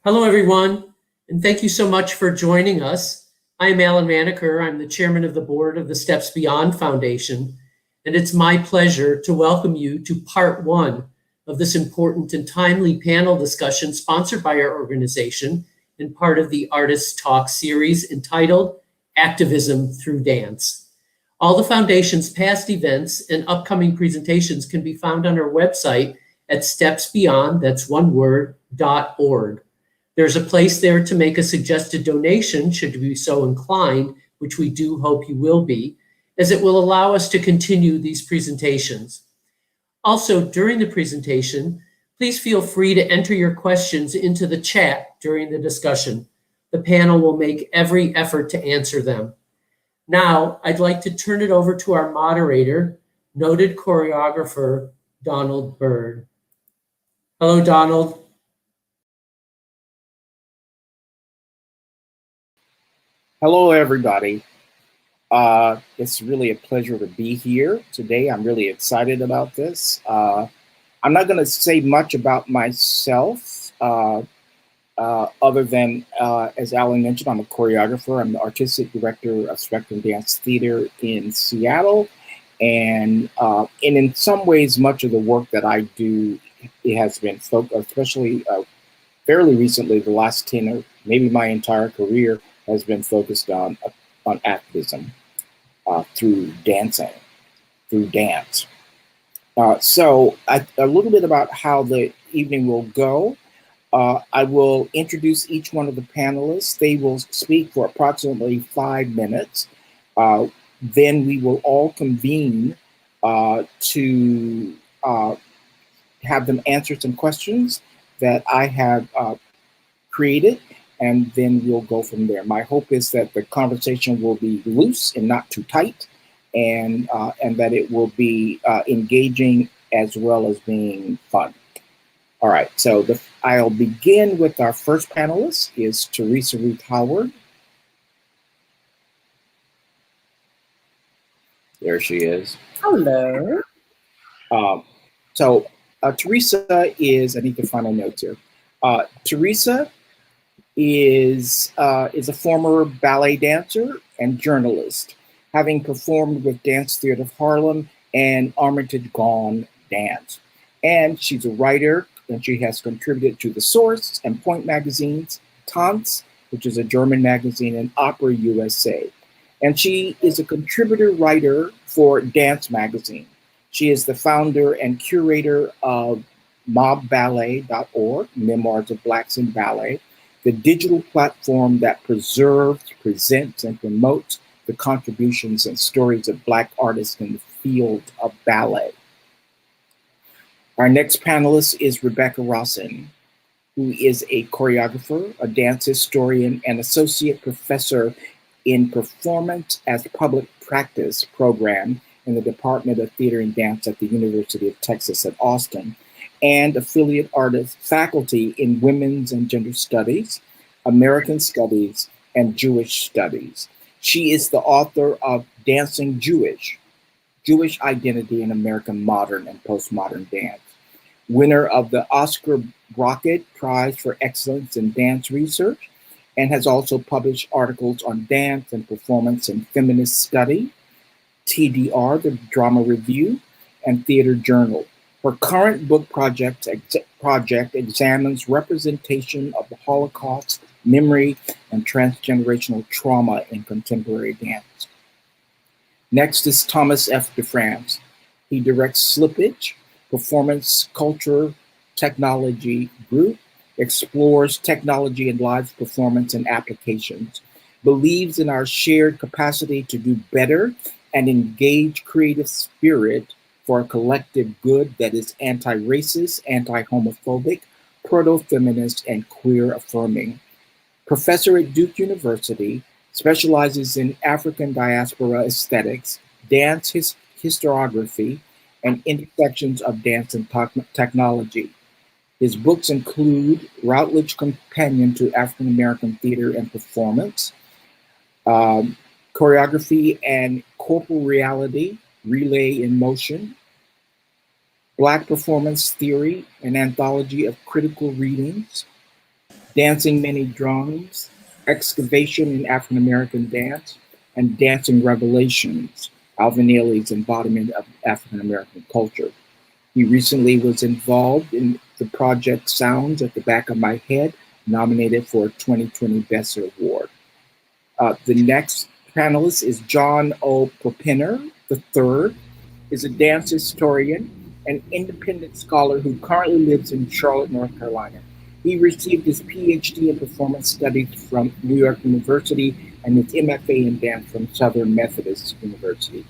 Hello, everyone, and thank you so much for joining us. I'm Alan Maneker. I'm the chairman of the board of the Steps Beyond Foundation, and it's my pleasure to welcome you to part one of this important and timely panel discussion sponsored by our organization and part of the Artist Talk series entitled Activism Through Dance. All the foundation's past events and upcoming presentations can be found on our website at stepsbeyond, that's one word, .org. There's a place there to make a suggested donation, should you be so inclined, which we do hope you will be, as it will allow us to continue these presentations. Also, during the presentation, please feel free to enter your questions into the chat during the discussion. The panel will make every effort to answer them. Now, I'd like to turn it over to our moderator, noted choreographer, Donald Byrd. Hello, Donald. Hello, everybody. It's really a pleasure to be here today. I'm really excited about this. I'm not going to say much about myself, other than, as Alan mentioned, I'm a choreographer. I'm the artistic director of Spectrum Dance Theater in Seattle. And in some ways, much of the work that I do, it has been focused, especially fairly recently, the last 10 or maybe my entire career, has been focused on activism through dancing, through dance. So a little bit about how the evening will go. I will introduce each one of the panelists. They will speak for approximately 5 minutes. Then we will all convene to have them answer some questions that I have created, and then we'll go from there. My hope is that the conversation will be loose and not too tight, and that it will be engaging as well as being fun. All right, so I'll begin with our first panelist, is Theresa Ruth Howard. There she is. Hello. Teresa is, I need to find my notes here. Teresa is a former ballet dancer and journalist, having performed with Dance Theater of Harlem and Armitage Gone Dance. And she's a writer, and she has contributed to The Source and Point magazines, Tanz, which is a German magazine, and Opera USA. And she is a contributor writer for Dance Magazine. She is the founder and curator of mobballet.org, Memoirs of Blacks in Ballet, the digital platform that preserves, presents, and promotes the contributions and stories of Black artists in the field of ballet. Our next panelist is Rebecca Rossen, who is a choreographer, a dance historian, and associate professor in Performance as Public Practice program in the Department of Theater and Dance at the University of Texas at Austin, and affiliate artist faculty in Women's and Gender Studies, American Studies, and Jewish Studies. She is the author of Dancing Jewish, Jewish Identity in American Modern and Postmodern Dance, winner of the Oscar Brockett Prize for Excellence in Dance Research, and has also published articles on dance and performance in Feminist Study, TDR, the Drama Review, and Theater Journal. Her current book project examines representation of the Holocaust, memory, and transgenerational trauma in contemporary dance. Next is Thomas F. DeFrance. He directs Slippage, Performance Culture Technology Group, explores technology in live performance and applications, believes in our shared capacity to do better and engage creative spirit for a collective good that is anti-racist, anti-homophobic, proto-feminist, and queer-affirming. Professor at Duke University, specializes in African diaspora aesthetics, dance historiography, and intersections of dance and technology. His books include Routledge Companion to African American Theater and Performance, Choreography and Corporal Reality, Relay in Motion, Black Performance Theory, an anthology of critical readings, Dancing Many Drums, Excavation in African American Dance, and Dancing Revelations, Alvin Ailey's embodiment of African American culture. He recently was involved in the project Sounds at the Back of My Head, nominated for a 2020 Besser Award. The next panelist is John O. Perpener III, is a dance historian and independent scholar who currently lives in Charlotte, North Carolina. He received his PhD in performance studies from New York University and his MFA in dance from Southern Methodist University.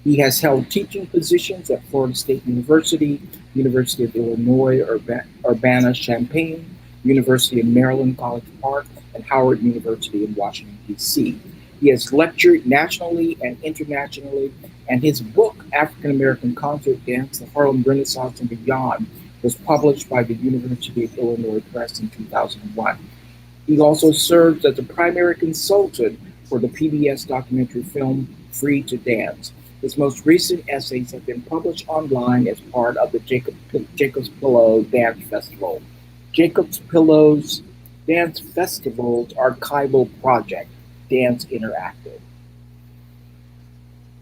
He has held teaching positions at Florida State University, University of Illinois, Urbana-Champaign, University of Maryland, College Park, and Howard University in Washington, D.C. He has lectured nationally and internationally, and his book, African American Concert Dance, The Harlem Renaissance and Beyond, was published by the University of Illinois Press in 2001. He also serves as a primary consultant for the PBS documentary film Free to Dance. His most recent essays have been published online as part of the Jacob's Pillow Dance Festival. Jacob's Pillow's Dance Festival's archival project, Dance Interactive.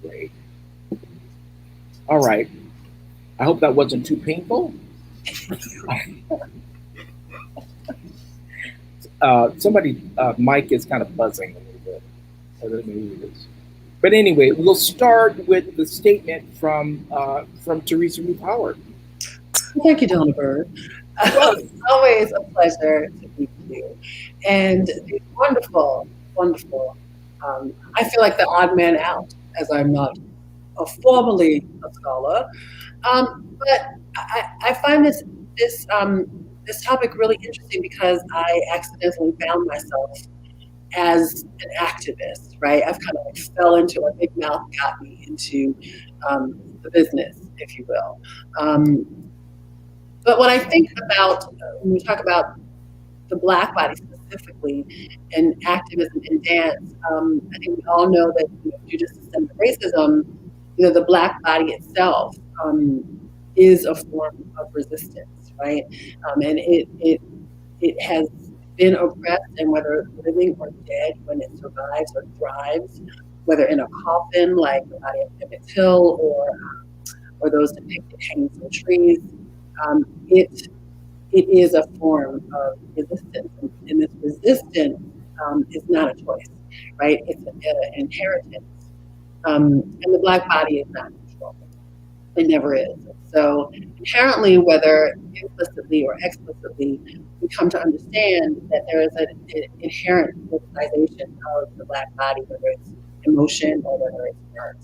Great. All right. I hope that wasn't too painful. Somebody's mic is kind of buzzing a little bit. I don't know who it is. But anyway, we'll start with the statement from Teresa New Power. Thank you, Donald Byrd. It's always a pleasure to meet you. And it's wonderful, wonderful. I feel like the odd man out, as I'm not formally a scholar. But I find this topic really interesting because I accidentally found myself as an activist, right? I've kind of like fell into a big mouth got me into the business, if you will. But when I think about, when we talk about the Black body specifically and activism in dance, I think we all know that due to systemic racism, the Black body itself is a form of resistance, right? And it has been oppressed, and whether living or dead, when it survives or thrives, whether in a coffin like the body of Emmett Till or those depicted hanging from trees, it is a form of resistance, and this resistance is not a choice, right? It's an inheritance, and the Black body is not controlled. It never is. So inherently, whether implicitly or explicitly, we come to understand that there is an inherent politicization of the Black body, whether it's emotion or whether it's art.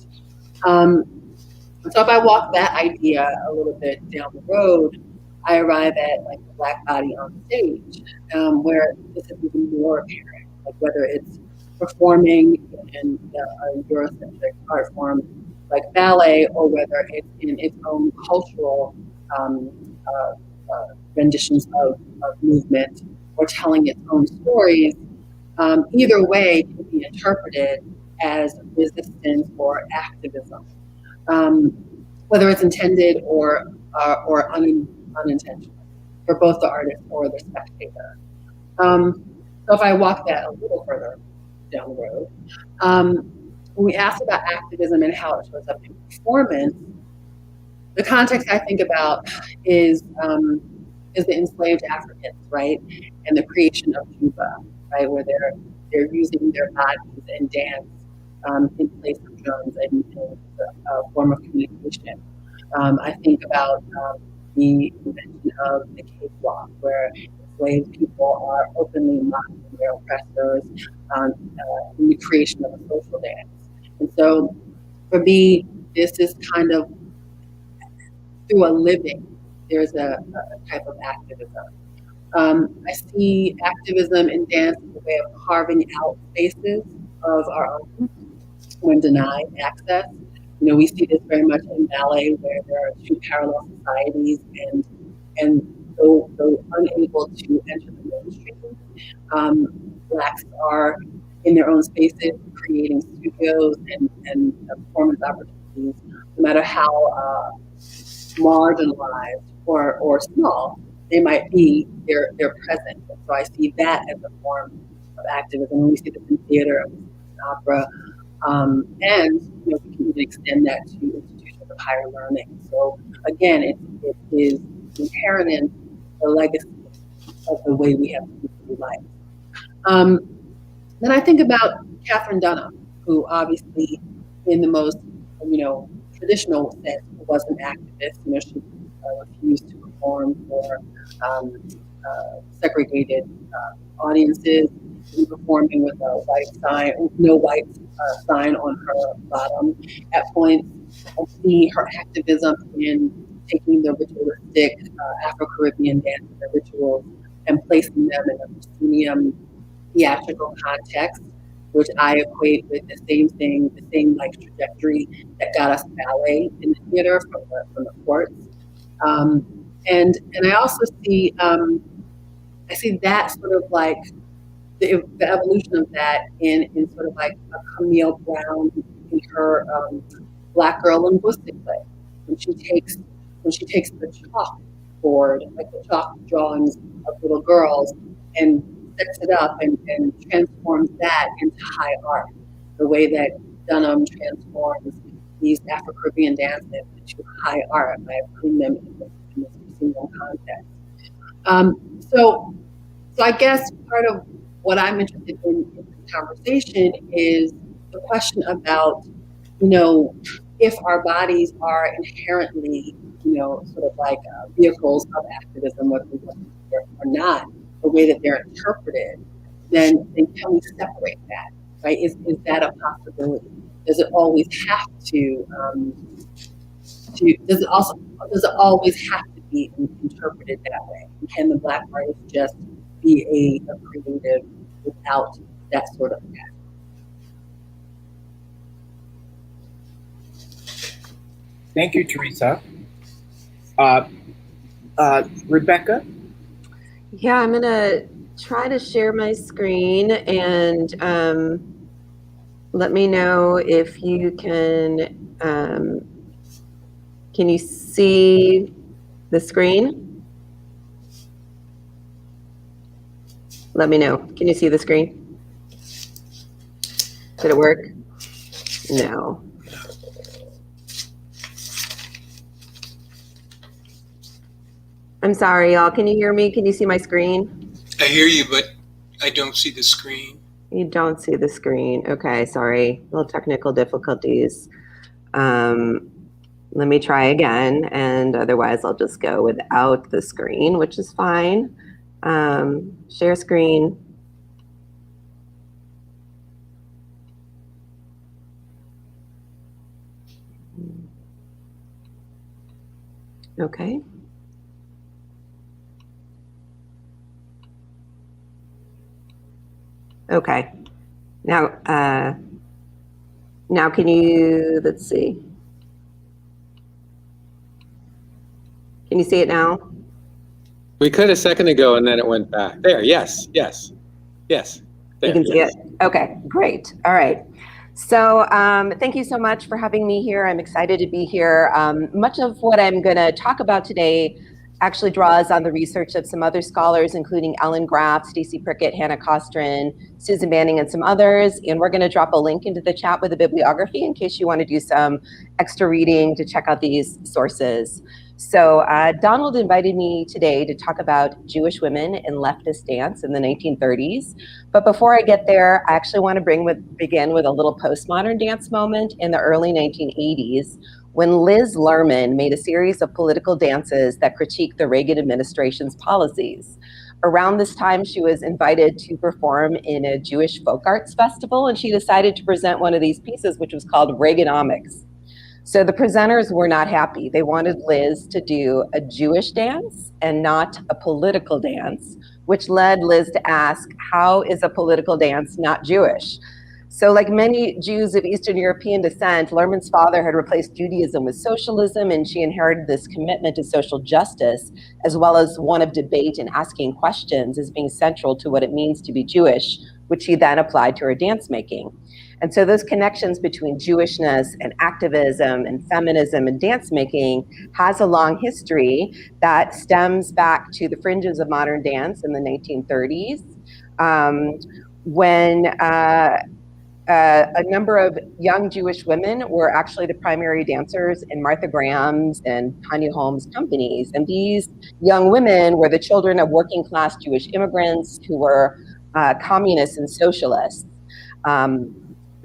So if I walk that idea a little bit down the road, I arrive at like the Black body on stage, where this is even more apparent, like whether it's performing in a Eurocentric art form like ballet, or whether it's in its own cultural renditions of movement, or telling its own stories. Either way can be interpreted as resistance or activism, whether it's intended or unintentional for both the artist or the spectator. So if I walk that a little further down the road, when we ask about activism and how it shows up in performance, the context I think about is the enslaved Africans, right, and the creation of Cuba, right, where they're using their bodies and dance in place of drums and a form of communication. I think about the invention of the cakewalk, where enslaved people are openly mocking their oppressors in the creation of a social dance. And so for me, this is kind of through a living, there's a type of activism. I see activism in dance as a way of carving out spaces of our own when denied access. We see this very much in ballet, where there are two parallel societies, and though unable to enter the mainstream, Blacks are in their own spaces, creating studios and performance opportunities, no matter how marginalized or small they might be, they're present. And so I see that as a form of activism. We see this in theater, we see this in opera, and we can even extend that to institutions of higher learning. So again, it is inherent in the legacy of the way we have to do life. Then I think about Katherine Dunham, who obviously, in the most traditional sense, was an activist. She refused to perform for segregated audiences, performing with a white sign, no white sign on her bottom. At points, I see her activism in taking the ritualistic Afro-Caribbean dances and rituals and placing them in a proscenium theatrical context, which I equate with the same thing, the same trajectory that got us ballet in the theater from the courts. And I also see I see that sort of the evolution of that in sort of a Camille Brown in her Black Girl Linguistic play, when she takes the chalkboard, the chalk drawings of little girls, and sets it up and transforms that into high art, the way that Dunham transforms these Afro-Caribbean dances into high art by putting them in this single context. So I guess part of what I'm interested in this conversation is the question about, if our bodies are inherently, vehicles of activism, whether we want to or not, the way that they're interpreted, then can we separate that, right? Is that a possibility? Does it always have to? Does it always have to be interpreted that way? And can the Black artist just be a creative without that sort of pattern? Thank you, Teresa. Rebecca? Yeah, I'm gonna try to share my screen, and let me know if you can you see the screen? Let me know. Can you see the screen? Did it work? No. I'm sorry, y'all. Can you hear me? Can you see my screen? I hear you, but I don't see the screen. You don't see the screen. Okay, sorry. Little technical difficulties. Let me try again, and otherwise I'll just go without the screen, which is fine. Share screen. Okay. Okay. Now can you, let's see. Can you see it now? We could a second ago and then it went back. There, yes. There, you can see it? Okay, great. All right. So thank you so much for having me here. I'm excited to be here. Much of what I'm going to talk about today actually draws on the research of some other scholars, including Ellen Graff, Stacey Prickett, Hannah Kostrin, Susan Manning, and some others. And we're going to drop a link into the chat with a bibliography in case you want to do some extra reading to check out these sources. So Donald invited me today to talk about Jewish women in leftist dance in the 1930s. But before I get there, I actually want to begin with a little postmodern dance moment in the early 1980s, when Liz Lerman made a series of political dances that critiqued the Reagan administration's policies. Around this time, she was invited to perform in a Jewish folk arts festival, and she decided to present one of these pieces, which was called Reaganomics. So the presenters were not happy. They wanted Liz to do a Jewish dance and not a political dance, which led Liz to ask, how is a political dance not Jewish? So like many Jews of Eastern European descent, Lerman's father had replaced Judaism with socialism, and she inherited this commitment to social justice, as well as one of debate and asking questions as being central to what it means to be Jewish, which she then applied to her dance making. And so those connections between Jewishness and activism and feminism and dance making has a long history that stems back to the fringes of modern dance in the 1930s, when a number of young Jewish women were actually the primary dancers in Martha Graham's and Tanya Holmes' companies. And these young women were the children of working class Jewish immigrants who were communists and socialists.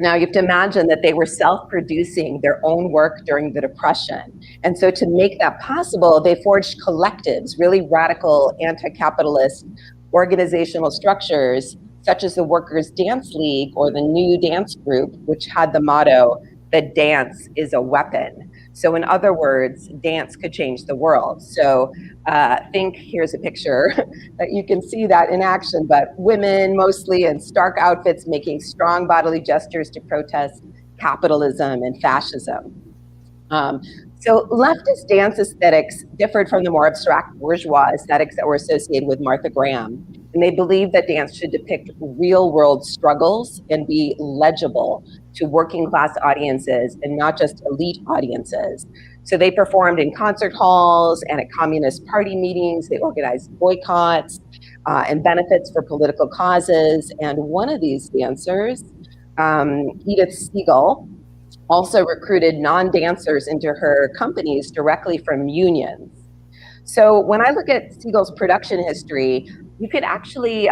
Now you have to imagine that they were self-producing their own work during the Depression. And so to make that possible, they forged collectives, really radical anti-capitalist organizational structures, such as the Workers' Dance League or the New Dance Group, which had the motto that dance is a weapon. So in other words, dance could change the world. So here's a picture that you can see that in action, but women mostly in stark outfits making strong bodily gestures to protest capitalism and fascism. So leftist dance aesthetics differed from the more abstract bourgeois aesthetics that were associated with Martha Graham. And they believed that dance should depict real world struggles and be legible to working class audiences and not just elite audiences. So they performed in concert halls and at Communist Party meetings. They organized boycotts and benefits for political causes. And one of these dancers, Edith Siegel, also recruited non-dancers into her companies directly from unions. So when I look at Siegel's production history, you could actually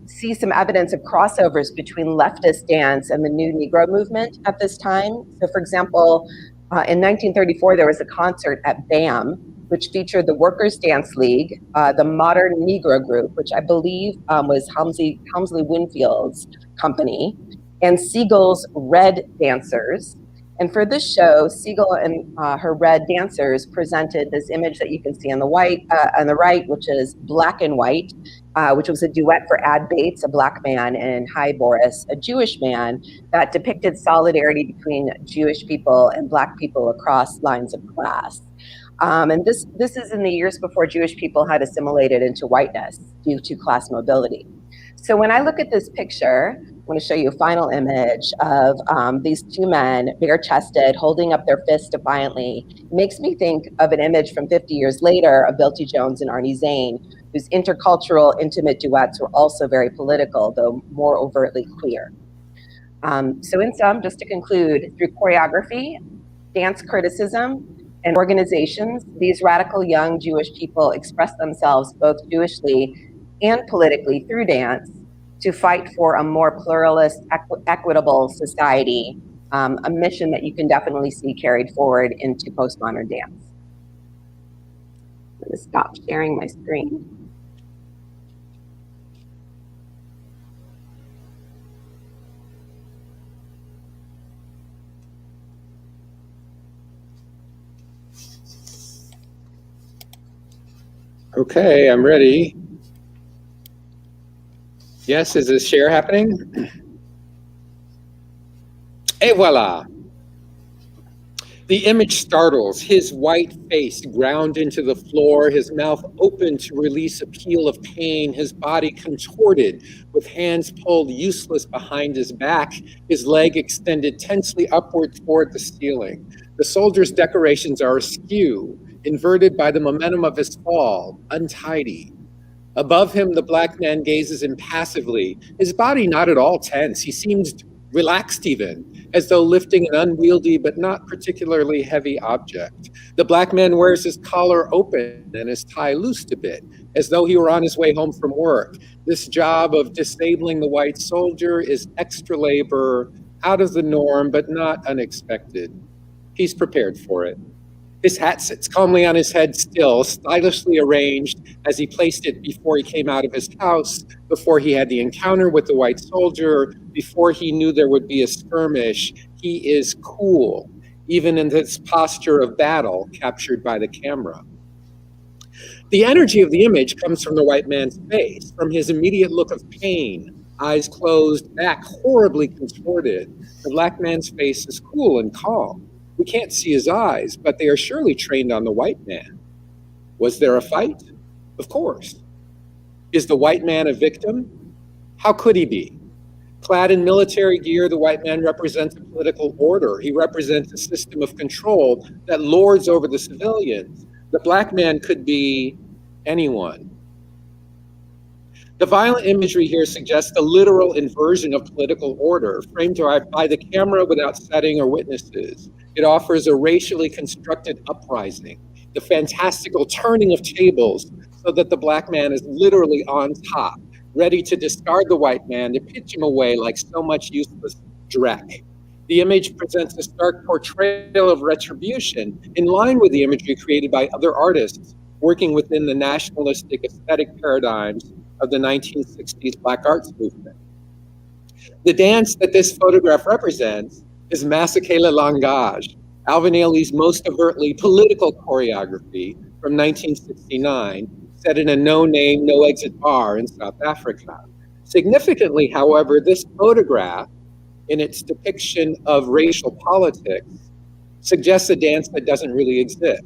see some evidence of crossovers between leftist dance and the new Negro movement at this time. So for example, in 1934, there was a concert at BAM, which featured the Workers' Dance League, the Modern Negro Group, which I believe was Helmsley Winfield's company, and Siegel's Red Dancers. And for this show, Siegel and her Red Dancers presented this image that you can see on the right, which is Black and White, which was a duet for Ad Bates, a Black man, and Hi Boris, a Jewish man, that depicted solidarity between Jewish people and Black people across lines of class. And this is in the years before Jewish people had assimilated into whiteness due to class mobility. So when I look at this picture, I want to show you a final image of these two men, bare-chested, holding up their fists defiantly. It makes me think of an image from 50 years later of Bilty Jones and Arnie Zane, whose intercultural, intimate duets were also very political, though more overtly queer. So in sum, just to conclude, through choreography, dance criticism, and organizations, these radical young Jewish people express themselves both Jewishly and politically through dance to fight for a more pluralist, equitable society, a mission that you can definitely see carried forward into postmodern dance. I'm going to stop sharing my screen. Okay, I'm ready. Yes, is this share happening? Et voila. The image startles, his white face ground into the floor, his mouth open to release a peal of pain, his body contorted with hands pulled useless behind his back, his leg extended tensely upward toward the ceiling. The soldier's decorations are askew, inverted by the momentum of his fall, untidy. Above him, the Black man gazes impassively, his body not at all tense. He seems relaxed even, as though lifting an unwieldy but not particularly heavy object. The Black man wears his collar open and his tie loosed a bit, as though he were on his way home from work. This job of disabling the white soldier is extra labor, out of the norm, but not unexpected. He's prepared for it. His hat sits calmly on his head still, stylishly arranged as he placed it before he came out of his house, before he had the encounter with the white soldier, before he knew there would be a skirmish. He is cool, even in this posture of battle captured by the camera. The energy of the image comes from the white man's face, from his immediate look of pain, eyes closed, back horribly contorted. The Black man's face is cool and calm. We can't see his eyes, but they are surely trained on the white man. Was there a fight? Of course. Is the white man a victim? How could he be? Clad in military gear, the white man represents a political order. He represents a system of control that lords over the civilians. The black man could be anyone. The violent imagery here suggests a literal inversion of political order, framed by the camera without setting or witnesses. It offers a racially constructed uprising, the fantastical turning of tables so that the black man is literally on top, ready to discard the white man, to pitch him away like so much useless dreck. The image presents a stark portrayal of retribution in line with the imagery created by other artists working within the nationalistic aesthetic paradigms of the 1960s Black arts movement. The dance that this photograph represents is Massacre le Langage, Alvin Ailey's most overtly political choreography from 1969, set in a no-name, no-exit bar in South Africa. Significantly, however, this photograph, in its depiction of racial politics, suggests a dance that doesn't really exist.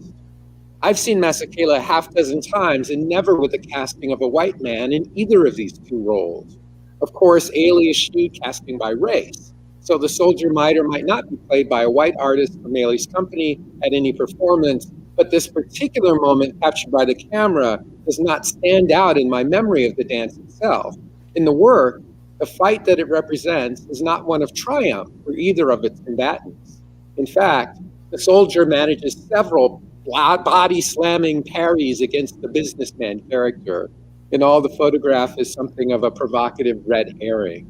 I've seen Massacre a half dozen times and never with the casting of a white man in either of these two roles. Of course, Ailey eschewed casting by race, so the soldier might or might not be played by a white artist from Ailey's company at any performance, but this particular moment captured by the camera does not stand out in my memory of the dance itself. In the work, the fight that it represents is not one of triumph for either of its combatants. In fact, the soldier manages several body-slamming parries against the businessman character, and all the photograph is something of a provocative red herring.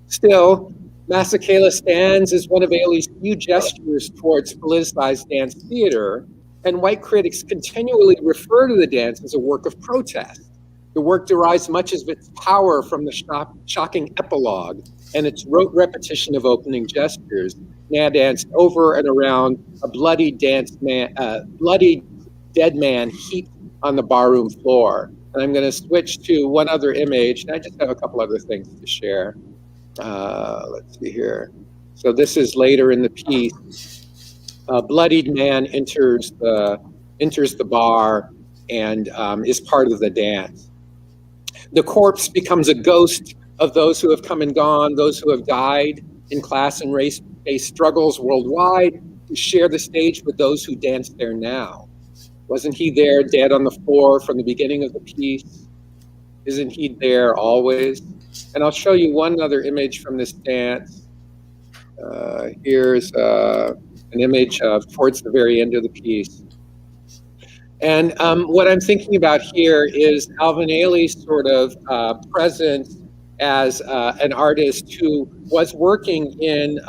Still, Massacre stands as one of Ailey's few gestures towards politicized dance theater, and white critics continually refer to the dance as a work of protest. The work derives much of its power from the shocking epilogue and its rote repetition of opening gestures, now danced over and around a bloody dead man heaped on the barroom floor. And I'm going to switch to one other image, and I just have a couple other things to share. Let's see here. So this is later in the piece. A bloodied man enters the bar and is part of the dance. The corpse becomes a ghost of those who have come and gone, those who have died in class and race-based struggles worldwide, who share the stage with those who dance there now. Wasn't he there dead on the floor from the beginning of the piece? Isn't he there always? And I'll show you one other image from this dance. Here's an image of towards the very end of the piece. And what I'm thinking about here is Alvin Ailey's sort of presence as an artist who was working in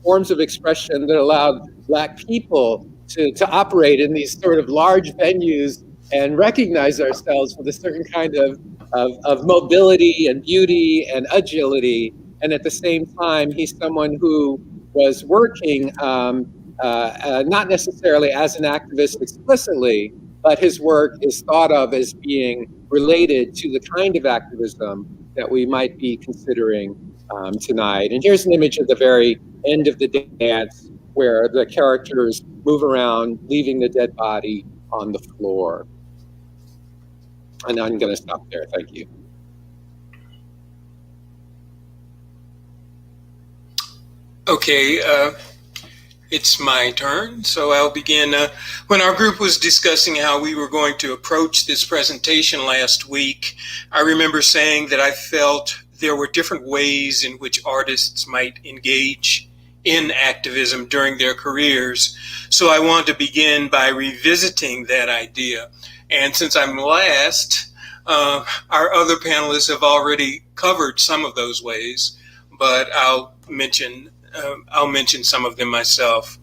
forms of expression that allowed Black people to operate in these sort of large venues and recognize ourselves with a certain kind of mobility and beauty and agility. And at the same time, he's someone who was working not necessarily as an activist explicitly, but his work is thought of as being related to the kind of activism that we might be considering tonight. And here's an image at the very end of the dance where the characters move around, leaving the dead body on the floor. And I'm going to stop there. Thank you. Okay, it's my turn, so I'll begin. When our group was discussing how we were going to approach this presentation last week, I remember saying that I felt there were different ways in which artists might engage in activism during their careers. So I want to begin by revisiting that idea. And since I'm last, our other panelists have already covered some of those ways, but I'll mention some of them myself.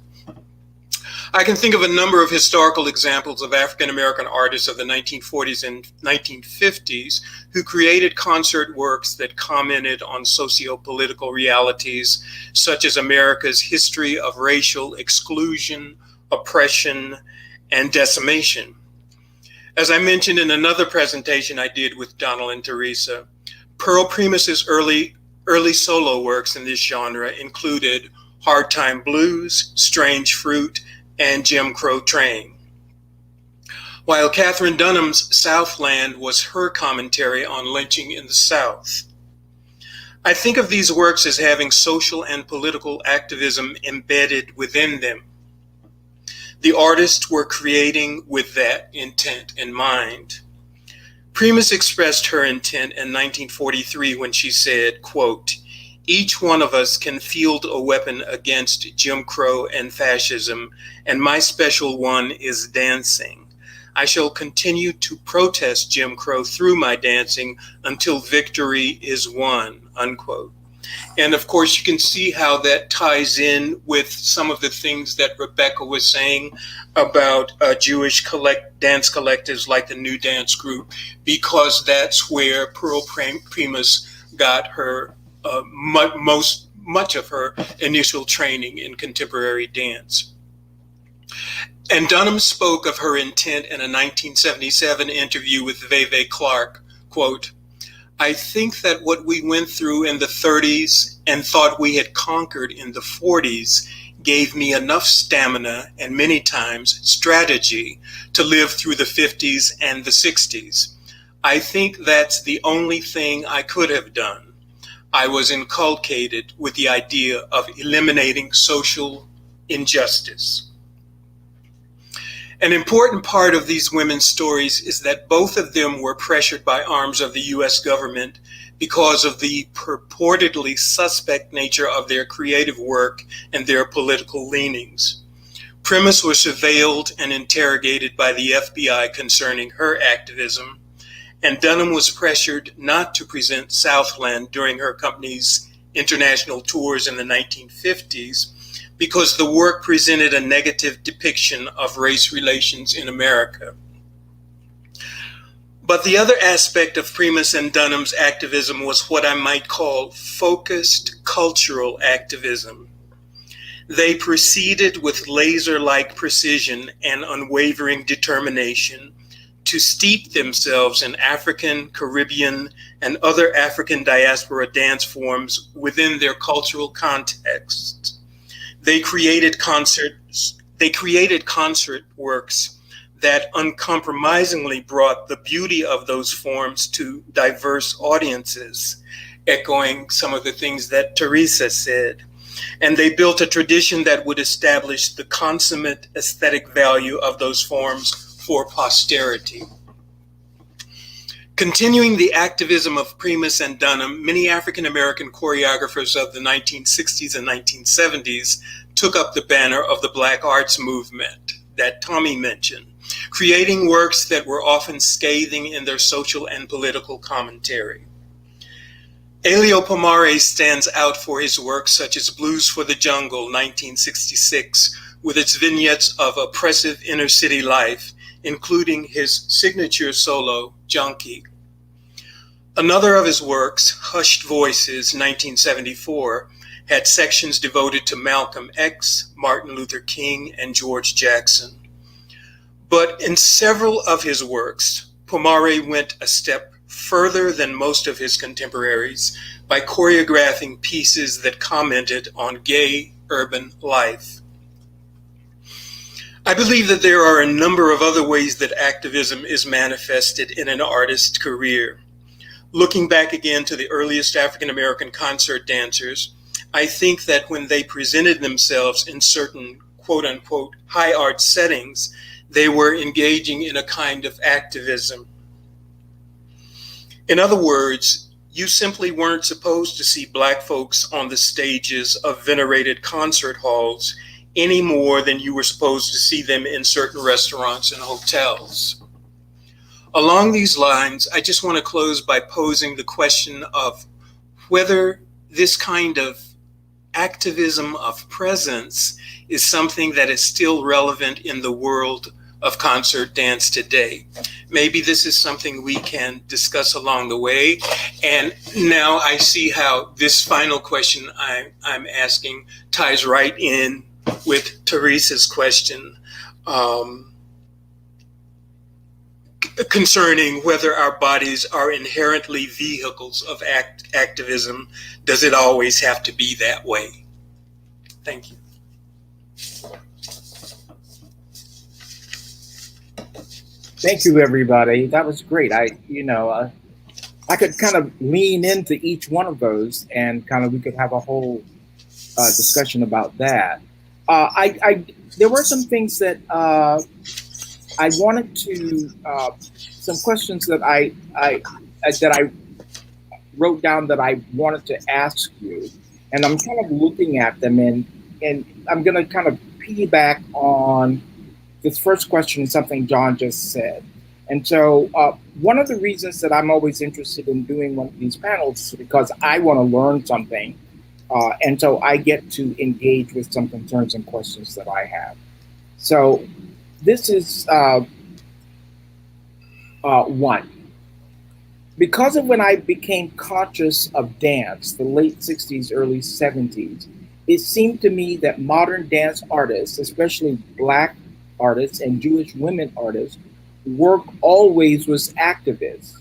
I can think of a number of historical examples of African-American artists of the 1940s and 1950s who created concert works that commented on socio-political realities, such as America's history of racial exclusion, oppression, and decimation. As I mentioned in another presentation I did with Donald and Teresa, Pearl Primus's early solo works in this genre included Hard Time Blues, Strange Fruit, and Jim Crow Train. While Katherine Dunham's Southland was her commentary on lynching in the South. I think of these works as having social and political activism embedded within them. The artists were creating with that intent in mind. Primus expressed her intent in 1943 when she said, quote, "Each one of us can field a weapon against Jim Crow and fascism, and my special one is dancing. I shall continue to protest Jim Crow through my dancing until victory is won," unquote. And of course, you can see how that ties in with some of the things that Rebecca was saying about Jewish dance collectives like the New Dance Group, because that's where Pearl Primus got her much of her initial training in contemporary dance. And Dunham spoke of her intent in a 1977 interview with Veve Clark, quote, "I think that what we went through in the 30s and thought we had conquered in the 40s gave me enough stamina and many times strategy to live through the 50s and the 60s. I think that's the only thing I could have done. I was inculcated with the idea of eliminating social injustice." An important part of these women's stories is that both of them were pressured by arms of the US government because of the purportedly suspect nature of their creative work and their political leanings. Primus was surveilled and interrogated by the FBI concerning her activism, and Dunham was pressured not to present Southland during her company's international tours in the 1950s because the work presented a negative depiction of race relations in America. But the other aspect of Primus and Dunham's activism was what I might call focused cultural activism. They proceeded with laser-like precision and unwavering determination to steep themselves in African, Caribbean, and other African diaspora dance forms within their cultural contexts. They created concert works that uncompromisingly brought the beauty of those forms to diverse audiences, echoing some of the things that Teresa said. And they built a tradition that would establish the consummate aesthetic value of those forms for posterity. Continuing the activism of Primus and Dunham, many African-American choreographers of the 1960s and 1970s took up the banner of the Black Arts movement that Tommy mentioned, creating works that were often scathing in their social and political commentary. Elio Pomare stands out for his works such as Blues for the Jungle, 1966, with its vignettes of oppressive inner city life, including his signature solo, Junkie. Another of his works, Hushed Voices, 1974, had sections devoted to Malcolm X, Martin Luther King, and George Jackson. But in several of his works, Pomare went a step further than most of his contemporaries by choreographing pieces that commented on gay urban life. I believe that there are a number of other ways that activism is manifested in an artist's career. Looking back again to the earliest African-American concert dancers, I think that when they presented themselves in certain quote-unquote high art settings, they were engaging in a kind of activism. In other words, you simply weren't supposed to see Black folks on the stages of venerated concert halls any more than you were supposed to see them in certain restaurants and hotels. Along these lines, I just want to close by posing the question of whether this kind of activism of presence is something that is still relevant in the world of concert dance today. Maybe this is something we can discuss along the way. And now I see how this final question I'm asking ties right in with Teresa's question concerning whether our bodies are inherently vehicles of activism. Does it always have to be that way? Thank you. Thank you, everybody. That was great. I could kind of lean into each one of those, and kind of we could have a whole discussion about that. There were some things that I wanted to some questions that I wrote down that I wanted to ask you, and I'm kind of looking at them, and I'm going to kind of piggyback on this first question, something John just said. And so one of the reasons that I'm always interested in doing one of these panels is because I want to learn something, and so I get to engage with some concerns and questions that I have. So this is one. Because of when I became conscious of dance, the late 60s, early 70s, it seemed to me that modern dance artists, especially Black artists and Jewish women artists, work always was activist.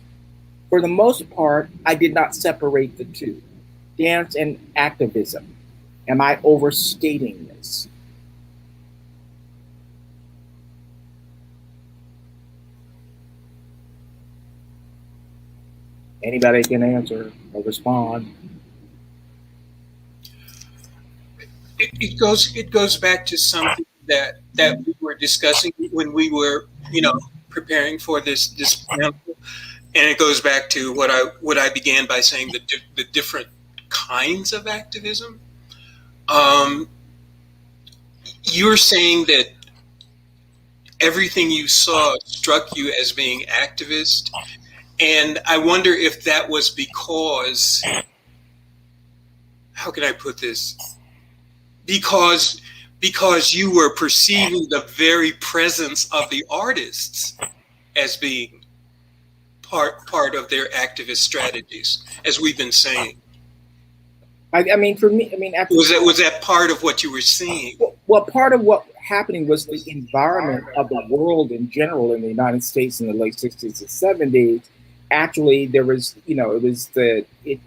For the most part, I did not separate the two, dance and activism. Am I overstating this? Anybody can answer or respond. It goes back to something that we were discussing when we were, preparing for this panel, and it goes back to what I began by saying, the different kinds of activism. You're saying that everything you saw struck you as being activist, and I wonder if that was because, how can I put this? Because you were perceiving the very presence of the artists as being part of their activist strategies, as we've been saying. I mean, for me, was that part of what you were seeing? Well, part of what happening was the environment of the world in general in the United States in the late 60s and 70s. Actually, there was, it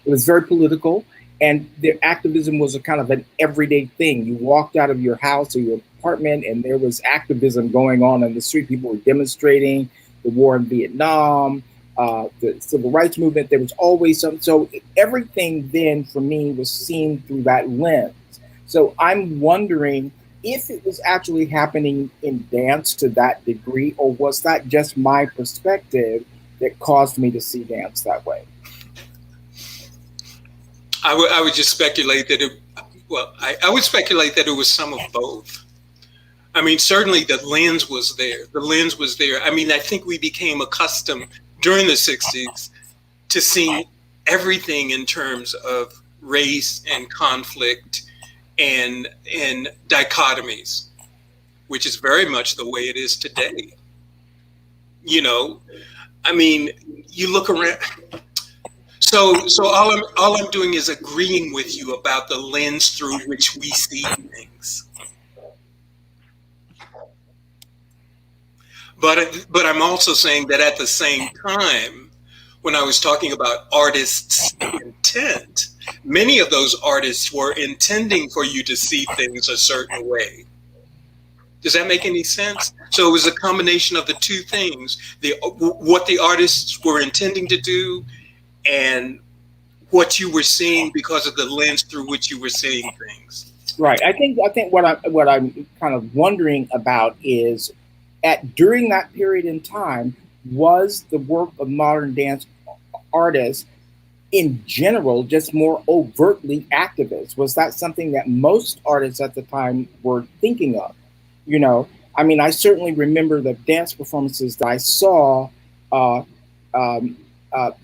was very political. And the activism was a kind of an everyday thing. You walked out of your house or your apartment, and there was activism going on in the street. People were demonstrating the war in Vietnam, the civil rights movement. There was always something. So everything then for me was seen through that lens. So I'm wondering if it was actually happening in dance to that degree, or was that just my perspective that caused me to see dance that way? I would just speculate that I would speculate that it was some of both. I mean, certainly the lens was there. I mean, I think we became accustomed during the 60s to seeing everything in terms of race and conflict and dichotomies, which is very much the way it is today. I mean, you look around. So all I'm doing is agreeing with you about the lens through which we see things. But I'm also saying that at the same time, when I was talking about artists' intent, many of those artists were intending for you to see things a certain way. Does that make any sense? So it was a combination of the two things: what the artists were intending to do, and what you were seeing because of the lens through which you were seeing things. Right. I think what I'm kind of wondering about is, during that period in time, was the work of modern dance artists in general just more overtly activist? Was that something that most artists at the time were thinking of? I mean, I certainly remember the dance performances that I saw.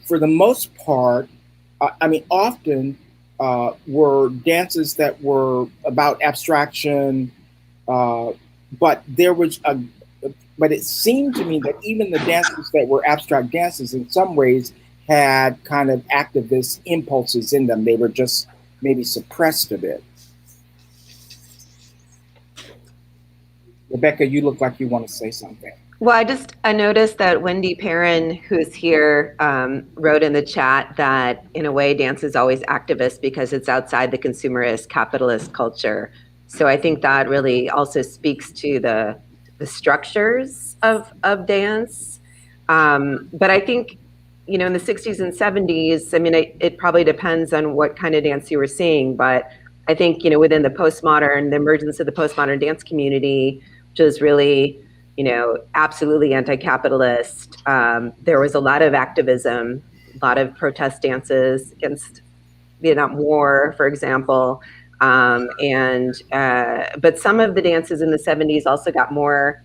For the most part, often were dances that were about abstraction, but it seemed to me that even the dances that were abstract dances in some ways had kind of activist impulses in them. They were just maybe suppressed a bit. Rebecca, you look like you want to say something. Well, I noticed that Wendy Perrin, who's here, wrote in the chat that in a way dance is always activist because it's outside the consumerist capitalist culture. So I think that really also speaks to the structures of dance. But I think you know, in the 60s and 70s, I mean, it probably depends on what kind of dance you were seeing, but I think, you know, within the postmodern, the emergence of the postmodern dance community, which is really, you know, absolutely anti-capitalist. There was a lot of activism, a lot of protest dances against Vietnam War, for example. But some of the dances in the 70s also got more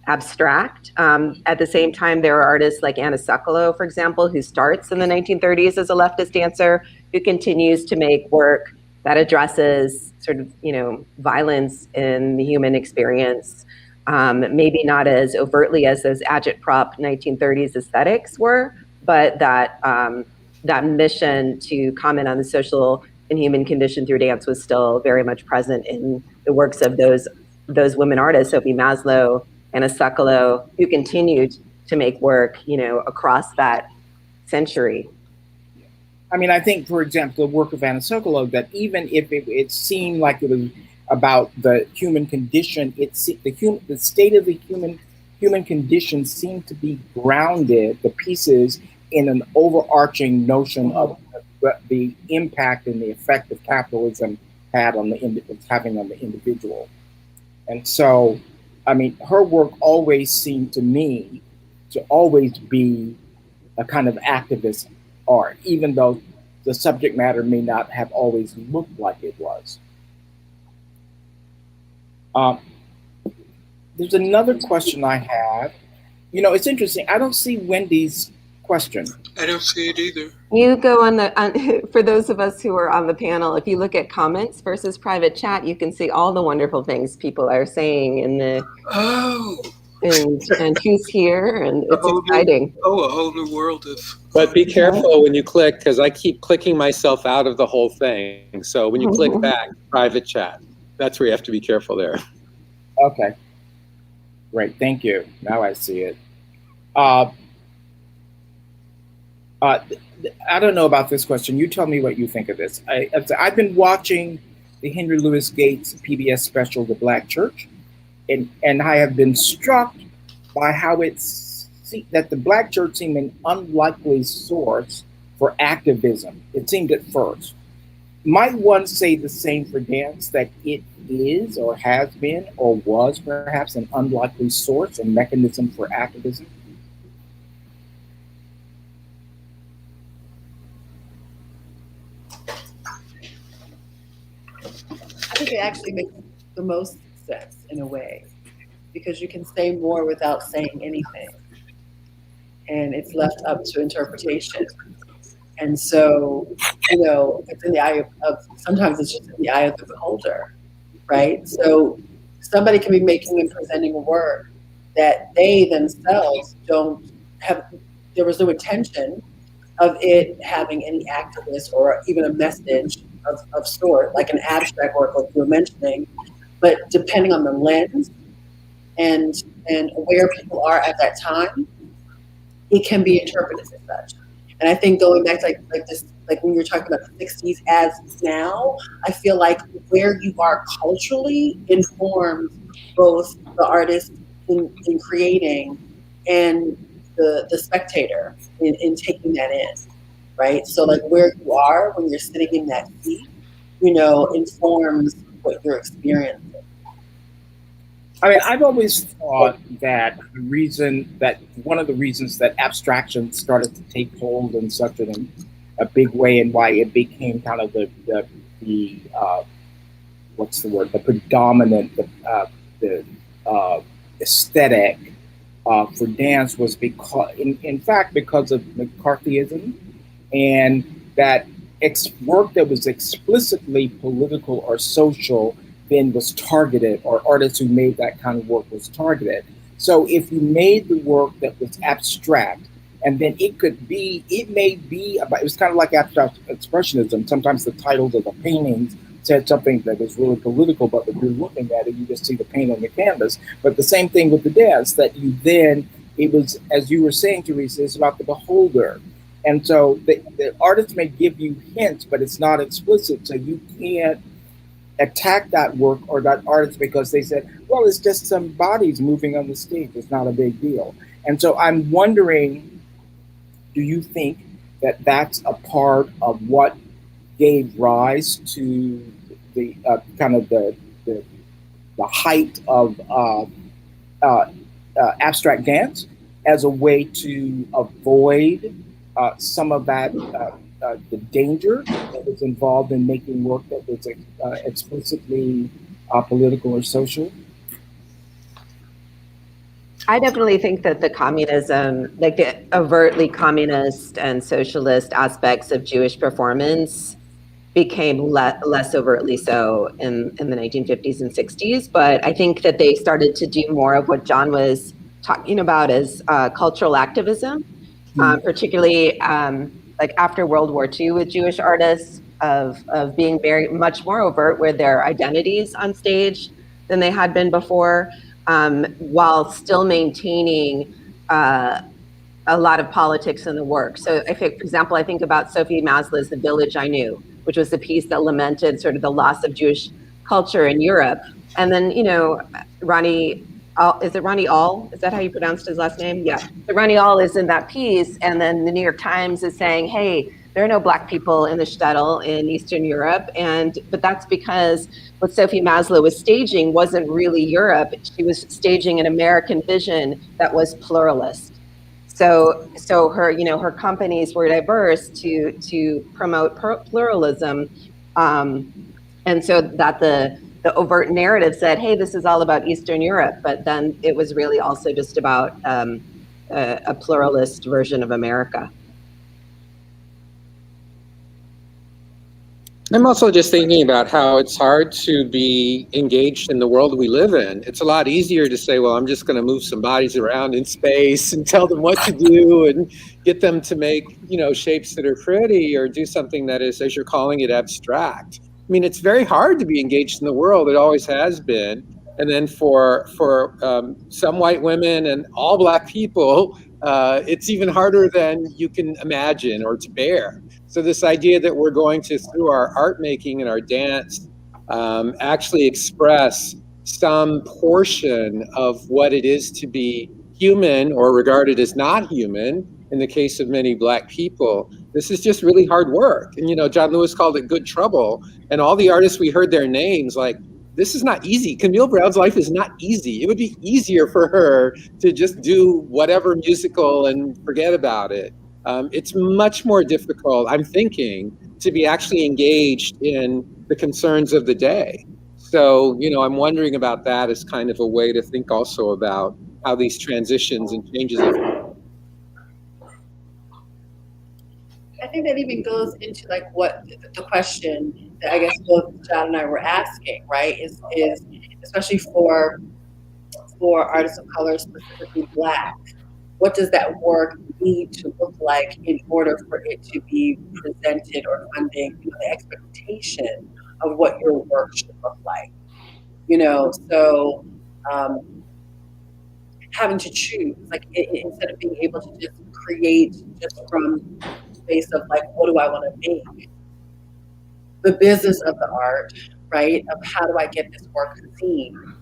abstract. At the same time, there are artists like Anna Sokolow, for example, who starts in the 1930s as a leftist dancer, who continues to make work that addresses sort of, you know, violence in the human experience. Maybe not as overtly as those agitprop 1930s aesthetics were, but that mission to comment on the social and human condition through dance was still very much present in the works of those women artists, Sophie Maslow, Anna Sokolow, who continued to make work, you know, across that century. I mean, I think, for example, the work of Anna Sokolow, that even if it seemed like it was about the human condition, the state of the human condition seemed to be grounded, the pieces, in an overarching notion of the impact and the effect that capitalism had on having on the individual. And so, I mean, her work always seemed to me to always be a kind of activist art, even though the subject matter may not have always looked like it was. There's another question I have. You know, it's interesting. I don't see Wendy's question. I don't see it either. You go for those of us who are on the panel, if you look at comments versus private chat, you can see all the wonderful things people are saying in the and who's here, and it's exciting. A whole new world of. But be careful when you click, because I keep clicking myself out of the whole thing. So when you click back, private chat, that's where you have to be careful there. Okay. Great, thank you. Now I see it. I don't know about this question. You tell me what you think of this. I've been watching the Henry Louis Gates PBS special, The Black Church, and I have been struck by how that the Black Church seemed an unlikely source for activism. It seemed at first. Might one say the same for dance, that it is or has been or was perhaps an unlikely source and mechanism for activism? I think it actually makes the most sense in a way, because you can say more without saying anything, and it's left up to interpretation. And so, you know, it's in the eye of sometimes it's just in the eye of the beholder, right? So somebody can be making and presenting a work that they themselves don't have, there was no intention of it having any activist or even a message of sort, like an abstract work like you were mentioning, but depending on the lens and where people are at that time, it can be interpreted as such. And I think going back to like this, like when you're talking about the 60s as now, I feel like where you are culturally informs both the artist in creating and the spectator in taking that in, right? So like where you are when you're sitting in that seat, you know, informs what you're experiencing. I mean, I've always thought that one of the reasons that abstraction started to take hold in such a big way, and why it became kind of the predominant aesthetic for dance was because, in fact, because of McCarthyism, and that work that was explicitly political or social then was targeted, or artists who made that kind of work was targeted. So if you made the work that was abstract, and then it was kind of like abstract expressionism. Sometimes the titles of the paintings said something that was really political, but if you're looking at it, you just see the paint on the canvas. But the same thing with the dance, that it was, as you were saying, Teresa, it's about the beholder. And so the artist may give you hints, but it's not explicit, so you can't attack that work or that artist because they said, well, it's just some bodies moving on the stage. It's not a big deal. And so I'm wondering do you think that that's a part of what gave rise to the kind of the height of abstract dance as a way to avoid some of that the danger that was involved in making work that was explicitly political or social? I definitely think that the communism, like the overtly communist and socialist aspects of Jewish performance, became less overtly so in the 1950s and 60s. But I think that they started to do more of what John was talking about as cultural activism, particularly like after World War II with Jewish artists, of being very much more overt with their identities on stage than they had been before, while still maintaining a lot of politics in the work. So if, for example, I think about Sophie Maslow's The Village I Knew, which was the piece that lamented sort of the loss of Jewish culture in Europe. And then, you know, Ronnie, is it Ronnie All? Is that how you pronounced his last name? Yeah. So Ronnie All is in that piece. And then the New York Times is saying, hey, there are no Black people in the shtetl in Eastern Europe. But that's because what Sophie Maslow was staging wasn't really Europe. She was staging an American vision that was pluralist. So her, you know, her companies were diverse to promote pluralism, and so that the overt narrative said, hey, this is all about Eastern Europe, but then it was really also just about a pluralist version of America. I'm also just thinking about how it's hard to be engaged in the world we live in. It's a lot easier to say, well, I'm just going to move some bodies around in space and tell them what to do and get them to make, you know, shapes that are pretty, or do something that is, as you're calling it, abstract. I mean, it's very hard to be engaged in the world. It always has been. And then for some white women and all Black people, it's even harder than you can imagine or to bear. So this idea that we're going to, through our art making and our dance, actually express some portion of what it is to be human or regarded as not human, in the case of many Black people, this is just really hard work. And, you know, John Lewis called it good trouble. And all the artists we heard their names, like, this is not easy. Camille Brown's life is not easy. It would be easier for her to just do whatever musical and forget about it. It's much more difficult, I'm thinking, to be actually engaged in the concerns of the day. So, you know, I'm wondering about that as kind of a way to think also about how these transitions and changes. I think that even goes into like what the question that I guess both John and I were asking, right? Is especially for artists of color, specifically Black, what does that work need to look like in order for it to be presented or funding, you know, the expectation of what your work should look like, you know? So having to choose, like instead of being able to just create just from space of like, what do I want to make? The business of the art, right? Of how do I get this work seen?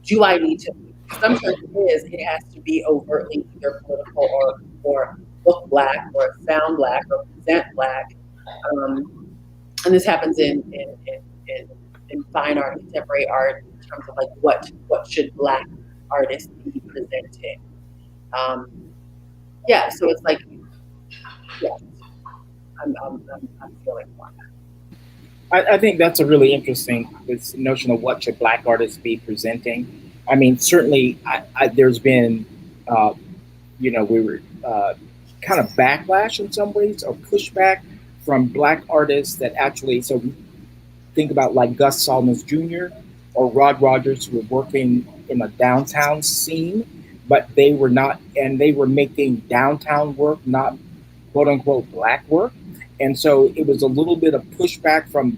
Do I need to? Sometimes it has to be overtly either political or look Black or sound Black or present Black. And this happens in fine art, contemporary art, in terms of like what should Black artists be presenting. Yeah, so it's like, yeah, I'm feeling more. I think that's a really interesting, this notion of what should Black artists be presenting. I mean, certainly there's been, you know, we were kind of backlash in some ways or pushback from Black artists that actually, so think about like Gus Solomons Jr. or Rod Rogers, who were working in a downtown scene, but they were not, and they were making downtown work, not quote unquote Black work. And so it was a little bit of pushback from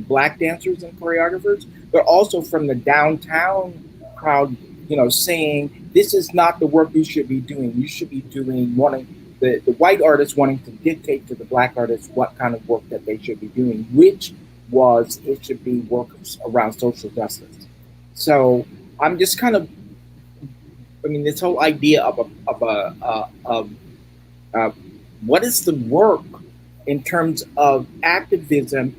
Black dancers and choreographers, but also from the downtown crowd, you know, saying this is not the work you should be doing. You should be doing, wanting the white artists wanting to dictate to the Black artists what kind of work that they should be doing, which was it should be work around social justice. So I'm just kind of this whole idea of what is the work in terms of activism?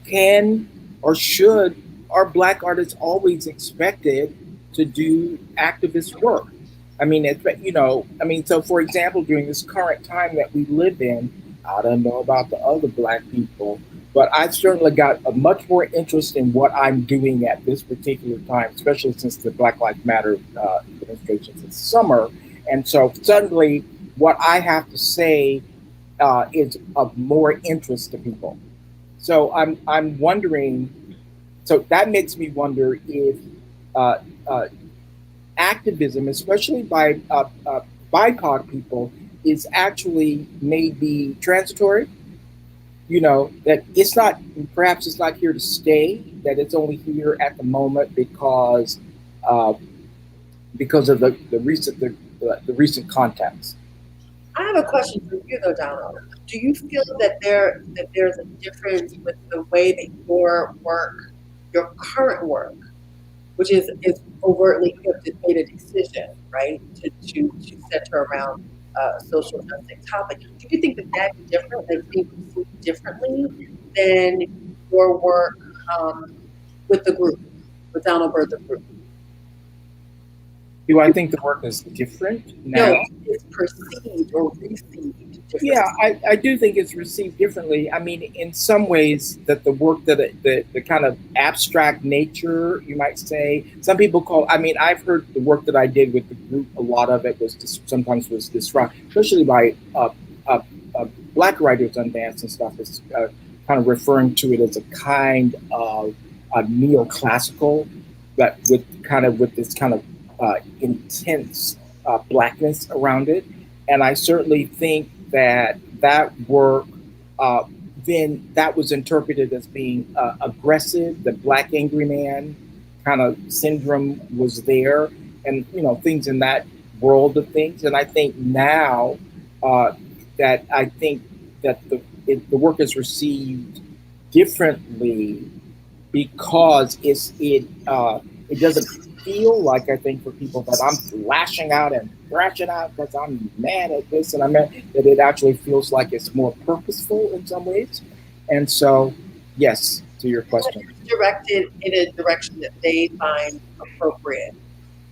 Can or should are Black artists always expected to do activist work? So for example, during this current time that we live in, I don't know about the other Black people, but I've certainly got a much more interest in what I'm doing at this particular time, especially since the Black Lives Matter demonstrations this summer. And so suddenly what I have to say is of more interest to people. So I'm wondering, so that makes me wonder if activism, especially by BIPOC people, is actually maybe transitory. That perhaps it's not here to stay, that it's only here at the moment because of the recent context. I have a question for you though, Donald. Do you feel that there's a difference with the way that your current work, which is overtly you have made a decision, right, to center around social justice topic? Do you think that that's different, that's being perceived differently than your work with the group, with Donald Byrd, the group? Do I think the work is different now? No, it's perceived or received differently. Yeah, I do think it's received differently. In some ways, that the work the kind of abstract nature, you might say, some people call. I've heard the work that I did with the group. A lot of it was sometimes disrupted, especially by Black writers on dance and stuff. Is kind of referring to it as a kind of neoclassical, but with this kind of intense Blackness around it. And I certainly think that work, then that was interpreted as being aggressive. The Black angry man kind of syndrome was there, and things in that world of things. And I think now that the work is received differently because it doesn't feel like, I think, for people that I'm lashing out and thrashing out because I'm mad at this and I'm mad, that it actually feels like it's more purposeful in some ways. And so, yes, to your question. It's directed in a direction that they find appropriate.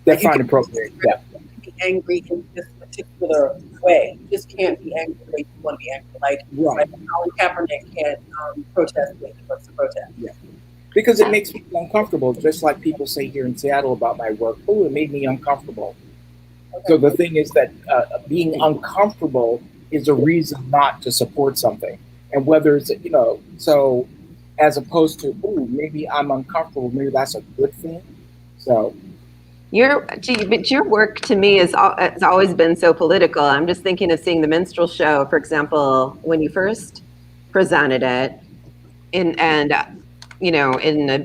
They find appropriate, yeah. Be angry in this particular way. You just can't be angry the way you want to be angry. Like Colin Kaepernick can't protest the way he wants to protest. Yeah. Because it makes me uncomfortable, just like people say here in Seattle about my work. Oh, it made me uncomfortable. Okay. So the thing is that being uncomfortable is a reason not to support something. And whether it's, so as opposed to, oh, maybe I'm uncomfortable, maybe that's a good thing. So. But your work to me has always been so political. I'm just thinking of seeing the minstrel show, for example, when you first presented it in a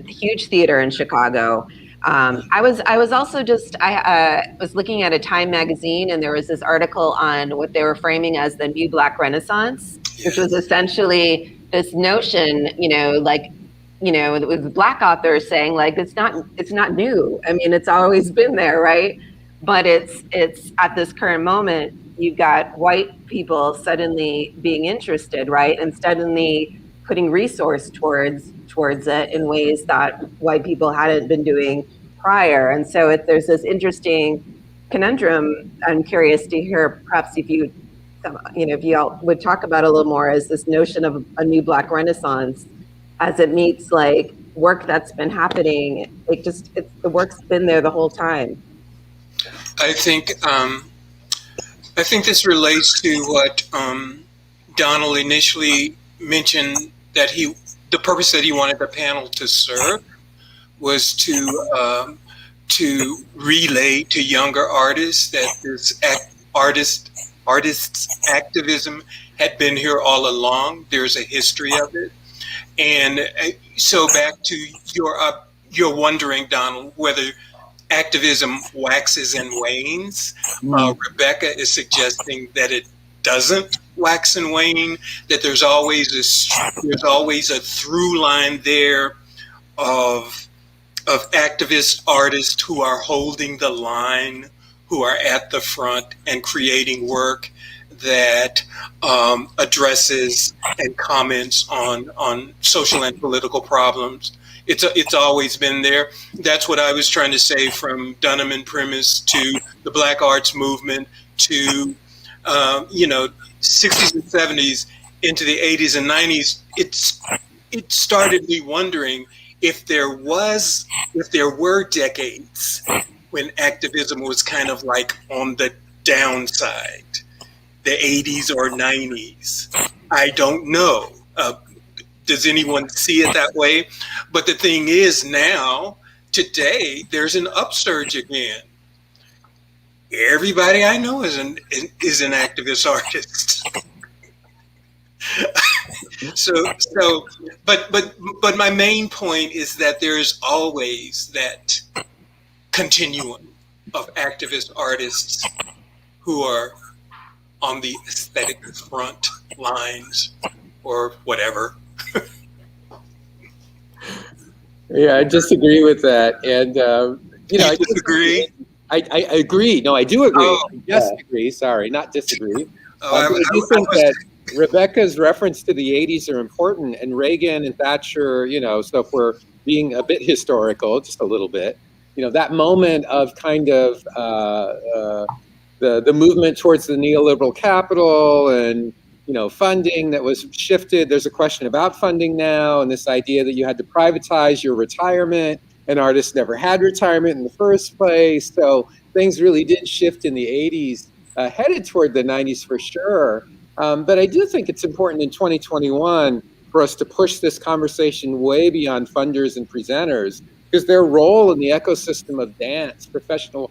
huge theater in Chicago. I was also I was looking at a Time magazine, and there was this article on what they were framing as the New Black Renaissance, which was essentially this notion, with Black authors saying it's not new. It's always been there, right? But it's at this current moment, you've got white people suddenly being interested, right, and suddenly putting resource towards it in ways that white people hadn't been doing prior. And so there's this interesting conundrum. I'm curious to hear perhaps if you all would talk about a little more as this notion of a new Black Renaissance as it meets work that's been happening. The work's been there the whole time. I think this relates to what Donald initially mentioned, that the purpose that he wanted the panel to serve was to relay to younger artists that this artists activism had been here all along. There's a history of it. And so back to you're wondering, Donald, whether activism waxes and wanes. Rebecca is suggesting that it doesn't wax and wane, that there's always a through line there of activist artists who are holding the line who are at the front and creating work that addresses and comments on social and political problems. It's always been there. That's what I was trying to say, from Dunham and Primus to the Black Arts Movement to 60s and 70s into the 80s and 90s. It started me wondering if there were decades when activism was kind of like on the downside, the 80s or 90s. I don't know. Does anyone see it that way? But the thing is, now, today, there's an upsurge again. Everybody I know is an activist artist. But my main point is that there's always that continuum of activist artists who are on the aesthetic front lines or whatever. Yeah, I disagree with that, and I disagree. I agree. No, I do agree. Oh, I disagree. Sorry, not disagree. Oh, I do think that Rebecca's reference to the 80s are important, and Reagan and Thatcher, so if we're being a bit historical, just a little bit, that moment of kind of the movement towards the neoliberal capital and, funding that was shifted. There's a question about funding now, and this idea that you had to privatize your retirement, and artists never had retirement in the first place. So things really did shift in the 80s, headed toward the 90s for sure. But I do think it's important in 2021 for us to push this conversation way beyond funders and presenters, because their role in the ecosystem of dance, professional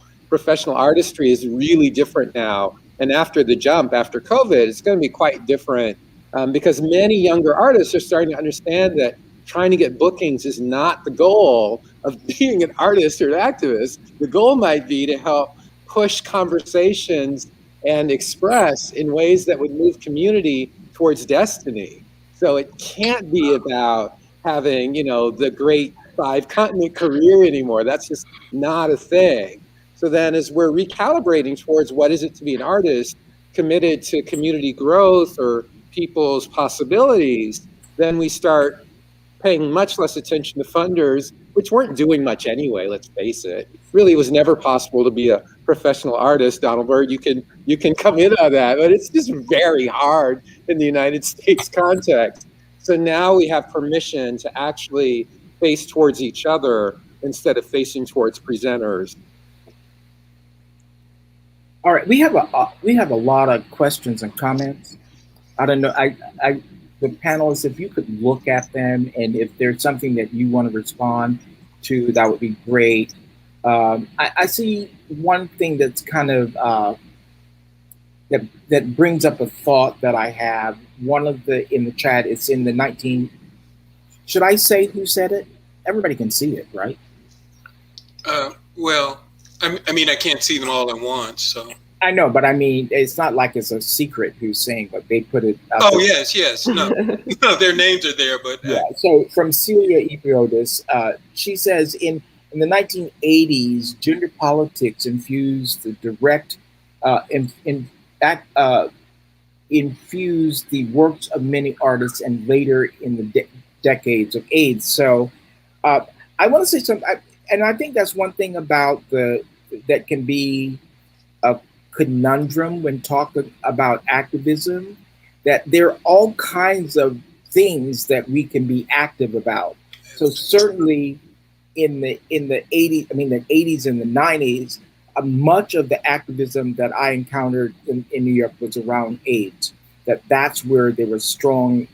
artistry, is really different now. And after the jump, after COVID, it's going to be quite different, because many younger artists are starting to understand that trying to get bookings is not the goal of being an artist or an activist. The goal might be to help push conversations and express in ways that would move community towards destiny. So it can't be about having, the great 5-continent career anymore. That's just not a thing. So then as we're recalibrating towards what is it to be an artist, committed to community growth or people's possibilities, then we start paying much less attention to funders, which weren't doing much anyway, let's face it. Really, it was never possible to be a professional artist. Donald Byrd, you can come in on that, but it's just very hard in the United States context. So now we have permission to actually face towards each other instead of facing towards presenters. All right, we have a lot of questions and comments. I don't know, the panelists, if you could look at them, and if there's something that you want to respond to, that would be great. I see one thing that's kind of that brings up a thought that I have. One of in the chat, it's in the should I say who said it? Everybody can see it, right? Well, I mean, I can't see them all at once, so. I know, but I mean, it's not like it's a secret who's saying, but they put it up. Oh, yes. No, their names are there, but. Yeah, so from Celia Epiotis, she says, in the 1980s, gender politics infused the direct, infused the works of many artists, and later in the decades of AIDS. So I want to say something, and I think that's one thing about that can be a conundrum when talking about activism, that there are all kinds of things that we can be active about. So certainly in the 80s, the 80s and the 90s, much of the activism that I encountered in New York was around AIDS. That's where there was strong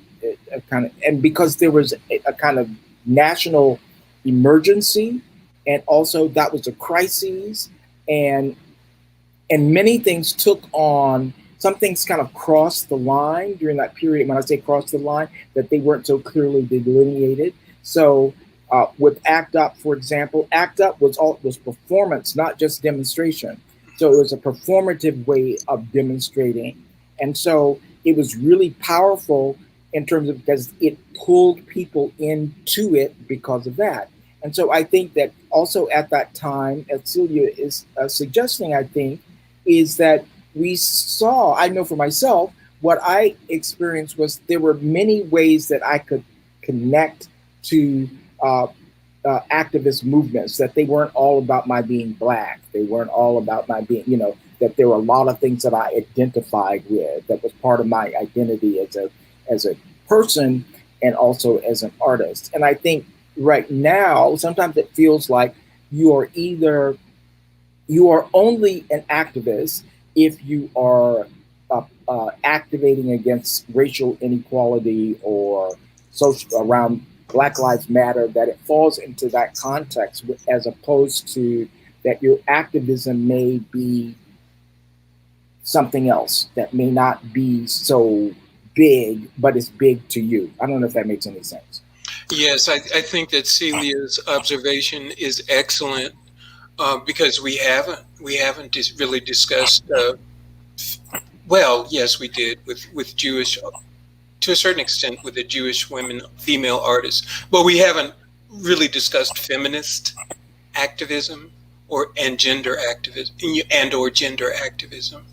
and because there was a kind of national emergency, and also that was a crisis, and many things took on, some things kind of crossed the line during that period. When I say cross the line, that they weren't so clearly delineated. So with ACT UP, for example, ACT UP was performance, not just demonstration. So it was a performative way of demonstrating. And so it was really powerful in terms of, because it pulled people into it because of that. And so I think that also at that time, as Celia is suggesting, I think, is that we saw, I know for myself, what I experienced was there were many ways that I could connect to activist movements, that they weren't all about my being Black. They weren't all about my being, that there were a lot of things that I identified with that was part of my identity as a person and also as an artist. And I think right now, sometimes it feels like you are only an activist if you are activating against racial inequality or social around Black Lives Matter, that it falls into that context, as opposed to that your activism may be something else that may not be so big, but it's big to you. I don't know if that makes any sense. Yes, I think that Celia's observation is excellent, because we haven't really discussed. Well, yes, we did with Jewish, to a certain extent, with the Jewish female artists, but we haven't really discussed feminist activism and gender activism or gender activism.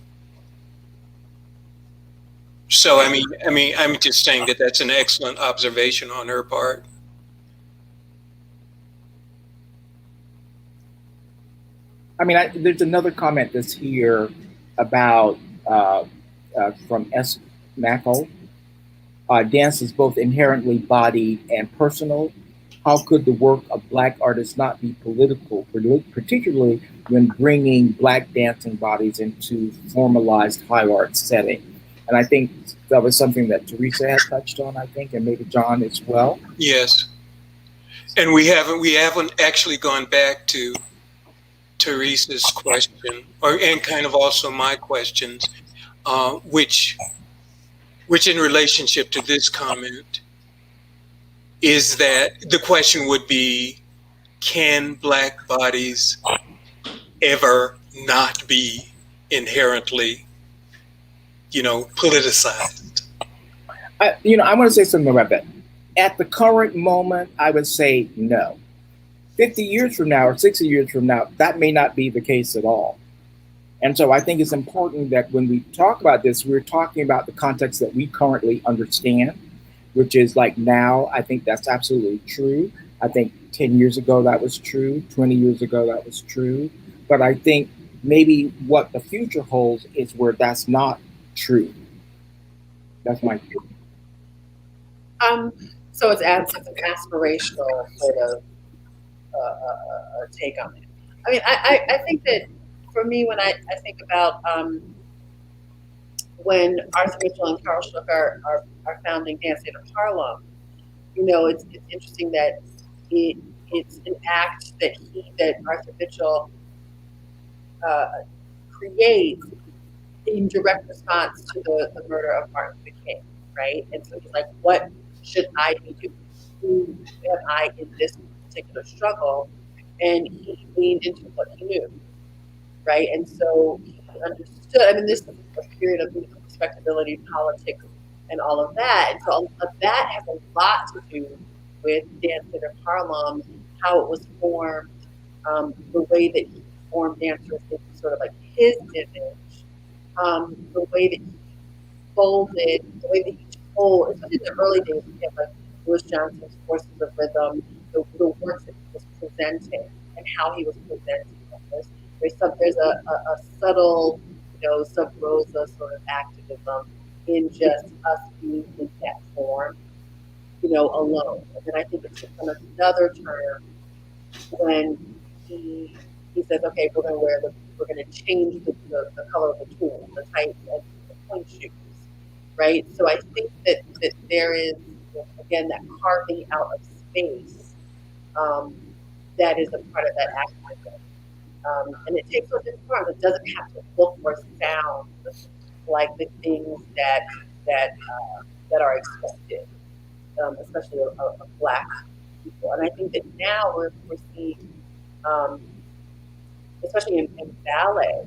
So I mean, I'm just saying that that's an excellent observation on her part. I mean, there's another comment that's here about from S. Mackel. Dance is both inherently body and personal. How could the work of Black artists not be political, particularly when bringing Black dancing bodies into formalized high art setting? And I think that was something that Teresa had touched on, I think, and maybe John as well. Yes, and we haven't actually gone back to Teresa's question, and kind of also my questions, which in relationship to this comment is that the question would be, can Black bodies ever not be inherently, politicized? I want to say something about that. At the current moment, I would say no. 50 years from now or 60 years from now, that may not be the case at all. And so I think it's important that when we talk about this, we're talking about the context that we currently understand, which is like now. I think that's absolutely true. I think 10 years ago that was true, 20 years ago that was true. But I think maybe what the future holds is where that's not true. That's my view. So it's an aspirational sort of take on it. I mean, I think that for me, when I think about when Arthur Mitchell and Carl Shook are founding Dance Theater Harlem, it's interesting that it's an act that Arthur Mitchell creates in direct response to the murder of Martin Luther King, right? And so he's like, what should I be doing? Who am I in this particular struggle? And he leaned into what he knew, right? And so he understood. I mean, this is a period of respectability, politics, and all of that. And so all of that has a lot to do with Dance Theater Harlem, how it was formed, the way that he formed dancers into sort of like his image, the way that he folded, the way that he told, especially in the early days, we have like Louis Johnson's Forces of Rhythm, the works that he was presenting and how he was presenting this. There's a subtle, sub rosa sort of activism in just us being in that form, alone. And then I think it's just on another term when he says, okay, we're going to change the color of the tool, the type of the point shoes, right? So I think that there is, again, that carving out of space that is a part of that activism. And it takes on different forms. It doesn't have to look or sound like the things that are expected, especially of Black people. And I think that now we're seeing, especially in ballet,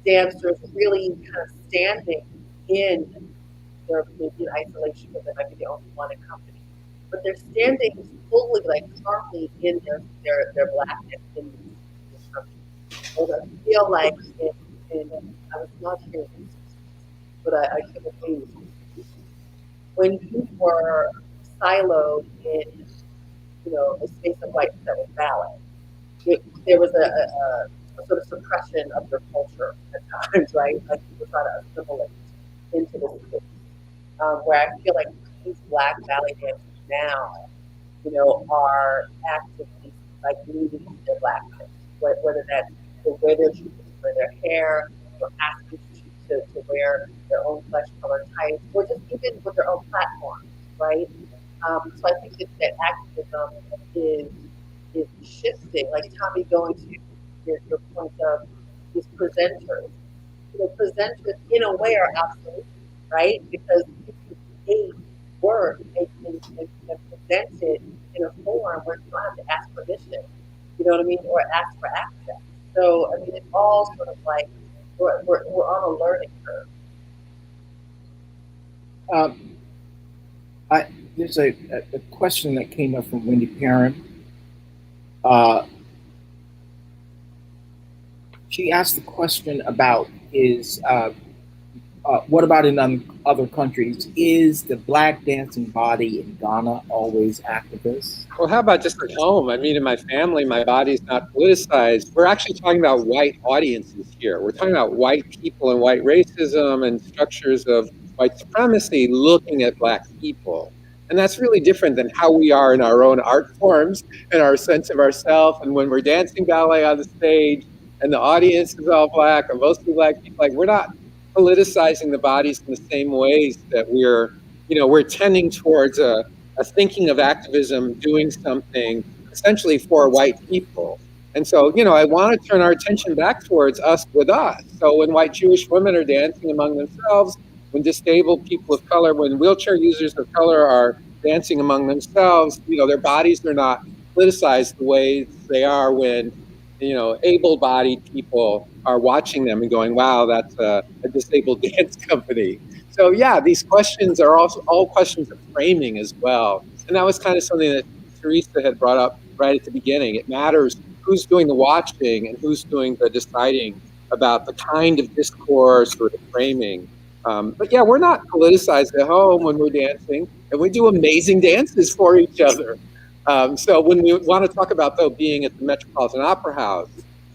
dancers really kind of standing in their maybe in isolation because they might be the only one in company, but they're standing fully, like calmly in their blackness in this country. And I feel like I was not here, but I can believe when you were siloed in, a space of white that was ballet, there was a sort of suppression of your culture at times, right? Like people try to assimilate into this space. Where I feel like these Black ballet dancers now, are actively like leading their Blackness, whether that's the way they're choosing to wear their hair, or asking to wear their own flesh color types, or just even with their own platforms, right? So I think that activism is shifting, like Tommy, going to your point of these presenters. Presenters in a way are obsolete, right? Because you can create work and present it in a form where you don't have to ask permission, you know what I mean, or ask for access. So, I mean, it's all sort of like we're on a learning curve. There's a question that came up from Wendy Perrin. She asked the question about what about in other countries? Is the Black dancing body in Ghana always activist? Well, how about just at home? I mean, in my family, my body's not politicized. We're actually talking about white audiences here. We're talking about white people and white racism and structures of white supremacy looking at Black people. And that's really different than how we are in our own art forms and our sense of ourself. And when we're dancing ballet on the stage and the audience is all Black or mostly Black people, like we're not politicizing the bodies in the same ways that we're tending towards a thinking of activism doing something essentially for white people. And so, I want to turn our attention back towards us with us. So when white Jewish women are dancing among themselves, when disabled people of color, when wheelchair users of color are dancing among themselves, their bodies are not politicized the way they are when, able-bodied people are watching them and going, wow, that's a disabled dance company. So yeah, these questions are also all questions of framing as well. And that was kind of something that Teresa had brought up right at the beginning. It matters who's doing the watching and who's doing the deciding about the kind of discourse or the framing. But yeah, we're not politicized at home when we're dancing, and we do amazing dances for each other. So when we want to talk about, though, being at the Metropolitan Opera House,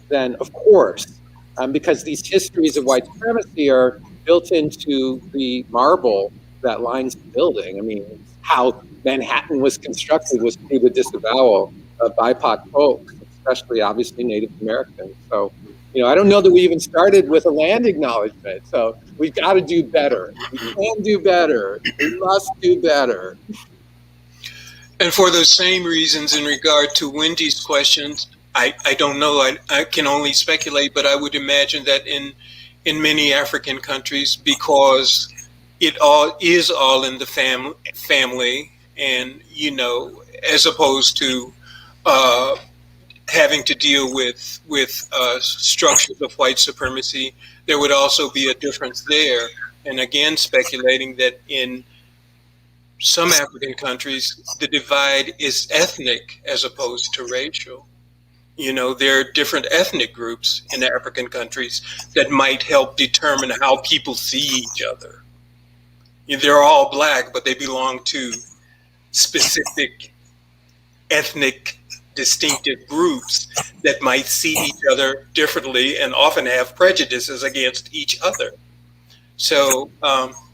then of course, because these histories of white supremacy are built into the marble that lines the building. I mean, how Manhattan was constructed was through the disavowal of BIPOC folks, especially obviously Native Americans. So, I don't know that we even started with a land acknowledgement. So we've got to do better. We can do better. We must do better. And for those same reasons, in regard to Wendy's questions, I don't know. I can only speculate, but I would imagine that in many African countries, because it all is all in the family, and as opposed to having to deal with structures of white supremacy, there would also be a difference there. And again, speculating that in some African countries, the divide is ethnic as opposed to racial. There are different ethnic groups in African countries that might help determine how people see each other. They're all Black, but they belong to specific ethnic distinctive groups that might see each other differently and often have prejudices against each other. So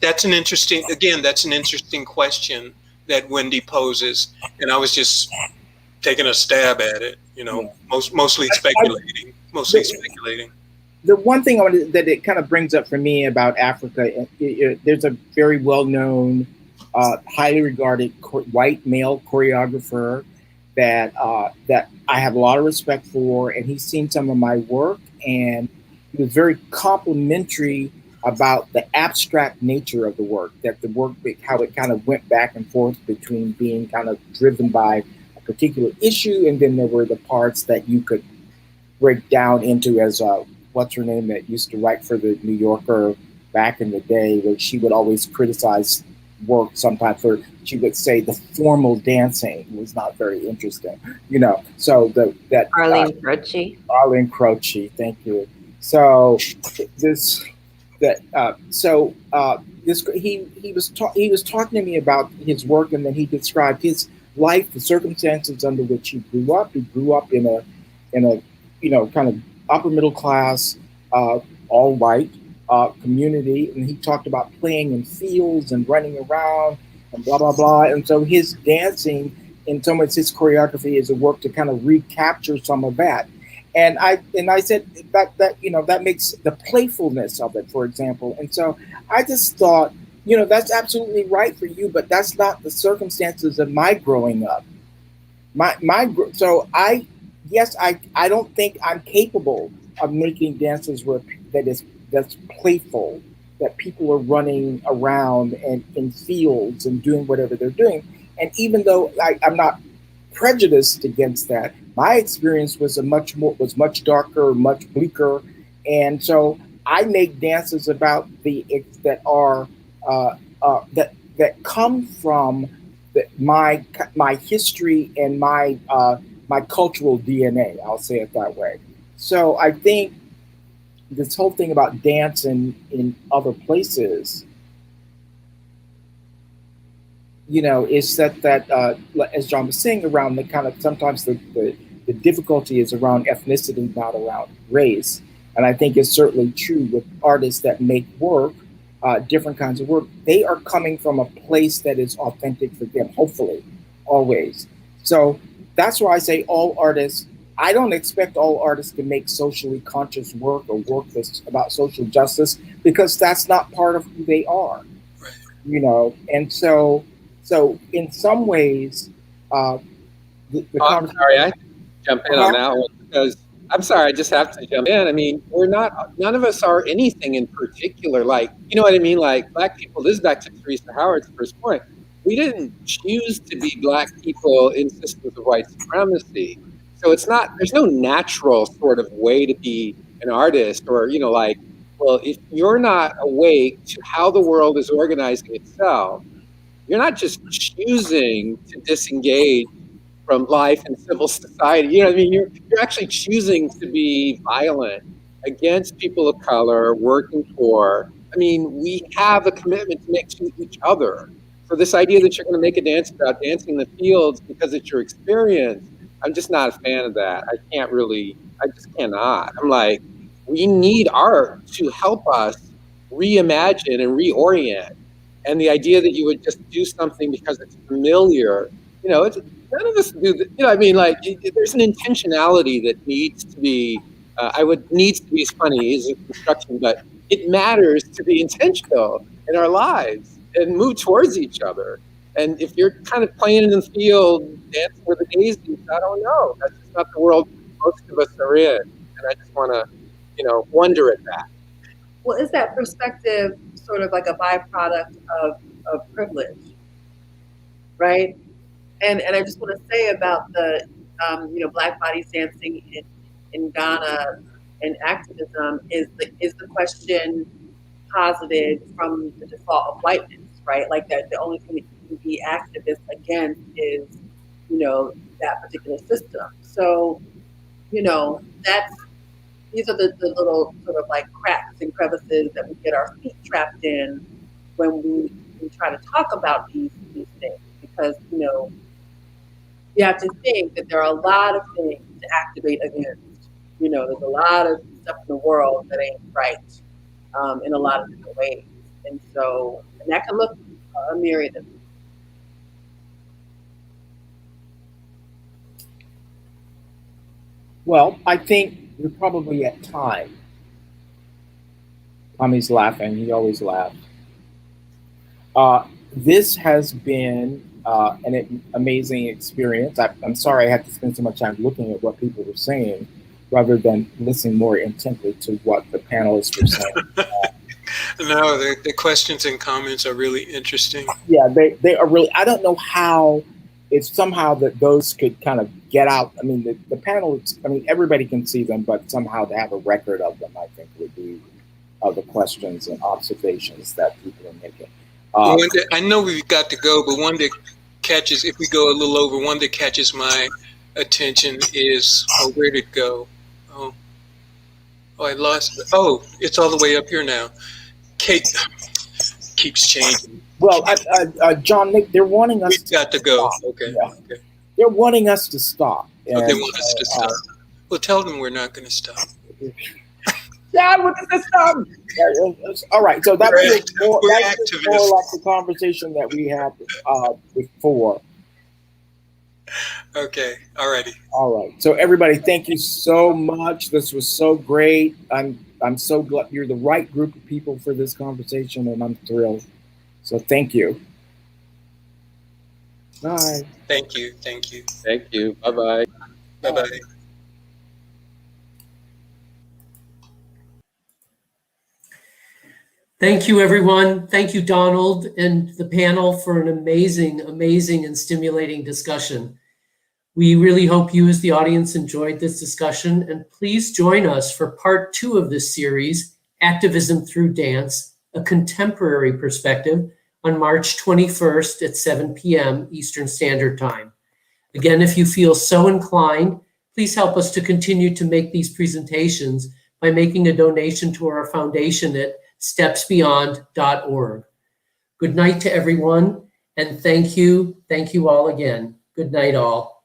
that's an interesting question that Wendy poses, and I was just taking a stab at it, mostly speculating. The one thing that it kind of brings up for me about Africa, there's a very well-known, highly regarded white male choreographer that I have a lot of respect for, and he's seen some of my work, and he was very complimentary about the abstract nature of the work, that the work, how it kind of went back and forth between being kind of driven by a particular issue, and then there were the parts that you could break down into, as what's her name that used to write for the New Yorker back in the day, where she would always criticize work sometimes, or she would say the formal dancing was not very interesting, you know. So Arlene Croce. Arlene Croce, thank you. So this he was talking to me about his work, and then he described his life, the circumstances under which he grew up. He grew up in a you know, kind of upper middle class, all white community, and he talked about playing in fields and running around and blah blah blah. And so his dancing, in some ways, his choreography is a work to kind of recapture some of that. And I said that you know, that makes the playfulness of it, for example. And so I just thought, you know, that's absolutely right for you, but that's not the circumstances of my growing up. So I don't think I'm capable of making dances that's playful, that people are running around and in fields and doing whatever they're doing. And even though I'm not prejudiced against that, my experience was much darker, much bleaker, and so I make dances about that come from my history and my cultural DNA. I'll say it that way. So I think this whole thing about dance in other places, you know, is that as John was saying, around the kind of sometimes the difficulty is around ethnicity, not around race. And I think it's certainly true with artists that make work, different kinds of work. They are coming from a place that is authentic for them, hopefully, always. So that's why I say all artists. I don't expect all artists to make socially conscious work or work that's about social justice, because that's not part of who they are, you know. And so in some ways, I'm sorry, I jump in on that one, because I'm sorry, I just have to jump in. I mean, none of us are anything in particular. Like, you know what I mean? Like, Black people, this is back to Teresa Howard's first point. We didn't choose to be Black people in systems of white supremacy. So there's no natural sort of way to be an artist, or, you know, like, well, if you're not awake to how the world is organizing itself, you're not just choosing to disengage from life and civil society. You know what I mean? You're actually choosing to be violent against people of color, working for. I mean, we have a commitment to make to each other. So this idea that you're going to make a dance about dancing in the fields because it's your experience, I'm just not a fan of that. I just cannot. I'm like, we need art to help us reimagine and reorient. And the idea that you would just do something because it's familiar, you know, none of us do that. You know, I mean, like, there's an intentionality that needs to be, needs to be, funny is a construction, but it matters to be intentional in our lives and move towards each other. And if you're kind of playing in the field, dancing with the daisies, I don't know. That's just not the world most of us are in. And I just want to, you know, wonder at that. Well, is that perspective sort of like a byproduct of privilege, right? And I just want to say about the, you know, Black bodies dancing in Ghana and activism is the question posited from the default of whiteness, right? Like that the only thing that you can be activist against is, you know, that particular system. So, you know, these are the little sort of like cracks and crevices that we get our feet trapped in when we try to talk about these things, because, you know, you have to think that there are a lot of things to activate against. You know, there's a lot of stuff in the world that ain't right in a lot of different ways. And so, and that can look a myriad of things. Well, I think we're probably at time. Tommy's laughing. He always laughs. This has been an amazing experience. I'm sorry I had to spend so much time looking at what people were saying rather than listening more intently to what the panelists were saying. No, the questions and comments are really interesting. Yeah, they are really, I don't know how, if somehow that those could kind of get out. I mean, the panelists, I mean, everybody can see them, but somehow to have a record of them, I think would be the questions and observations that people are making. One that, I know we've got to go, but one that catches, if we go a little over, one that catches my attention is, oh, where'd it go? Oh, I lost it. Oh, it's all the way up here now. Kate keeps changing. Well, John, they're wanting us. We've got to go. Stop. Okay. Yeah. Okay. They're wanting us to stop. Oh, they want us to stop. Well, tell them we're not going to stop. Yeah, what is this stop? All right, so that was more like the conversation that we had before. Okay, alrighty. All right, so everybody, thank you so much. This was so great. I'm so glad you're the right group of people for this conversation, and I'm thrilled. So thank you. Bye. Thank you. Thank you. Thank you. Bye-bye. Bye-bye. Thank you, everyone. Thank you, Donald, and the panel for an amazing, amazing and stimulating discussion. We really hope you as the audience enjoyed this discussion, and please join us for part 2 of this series, Activism Through Dance, a contemporary perspective, on March 21st at 7 p.m. Eastern Standard Time. Again, if you feel so inclined, please help us to continue to make these presentations by making a donation to our foundation at stepsbeyond.org. Good night to everyone, and thank you all again. Good night, all.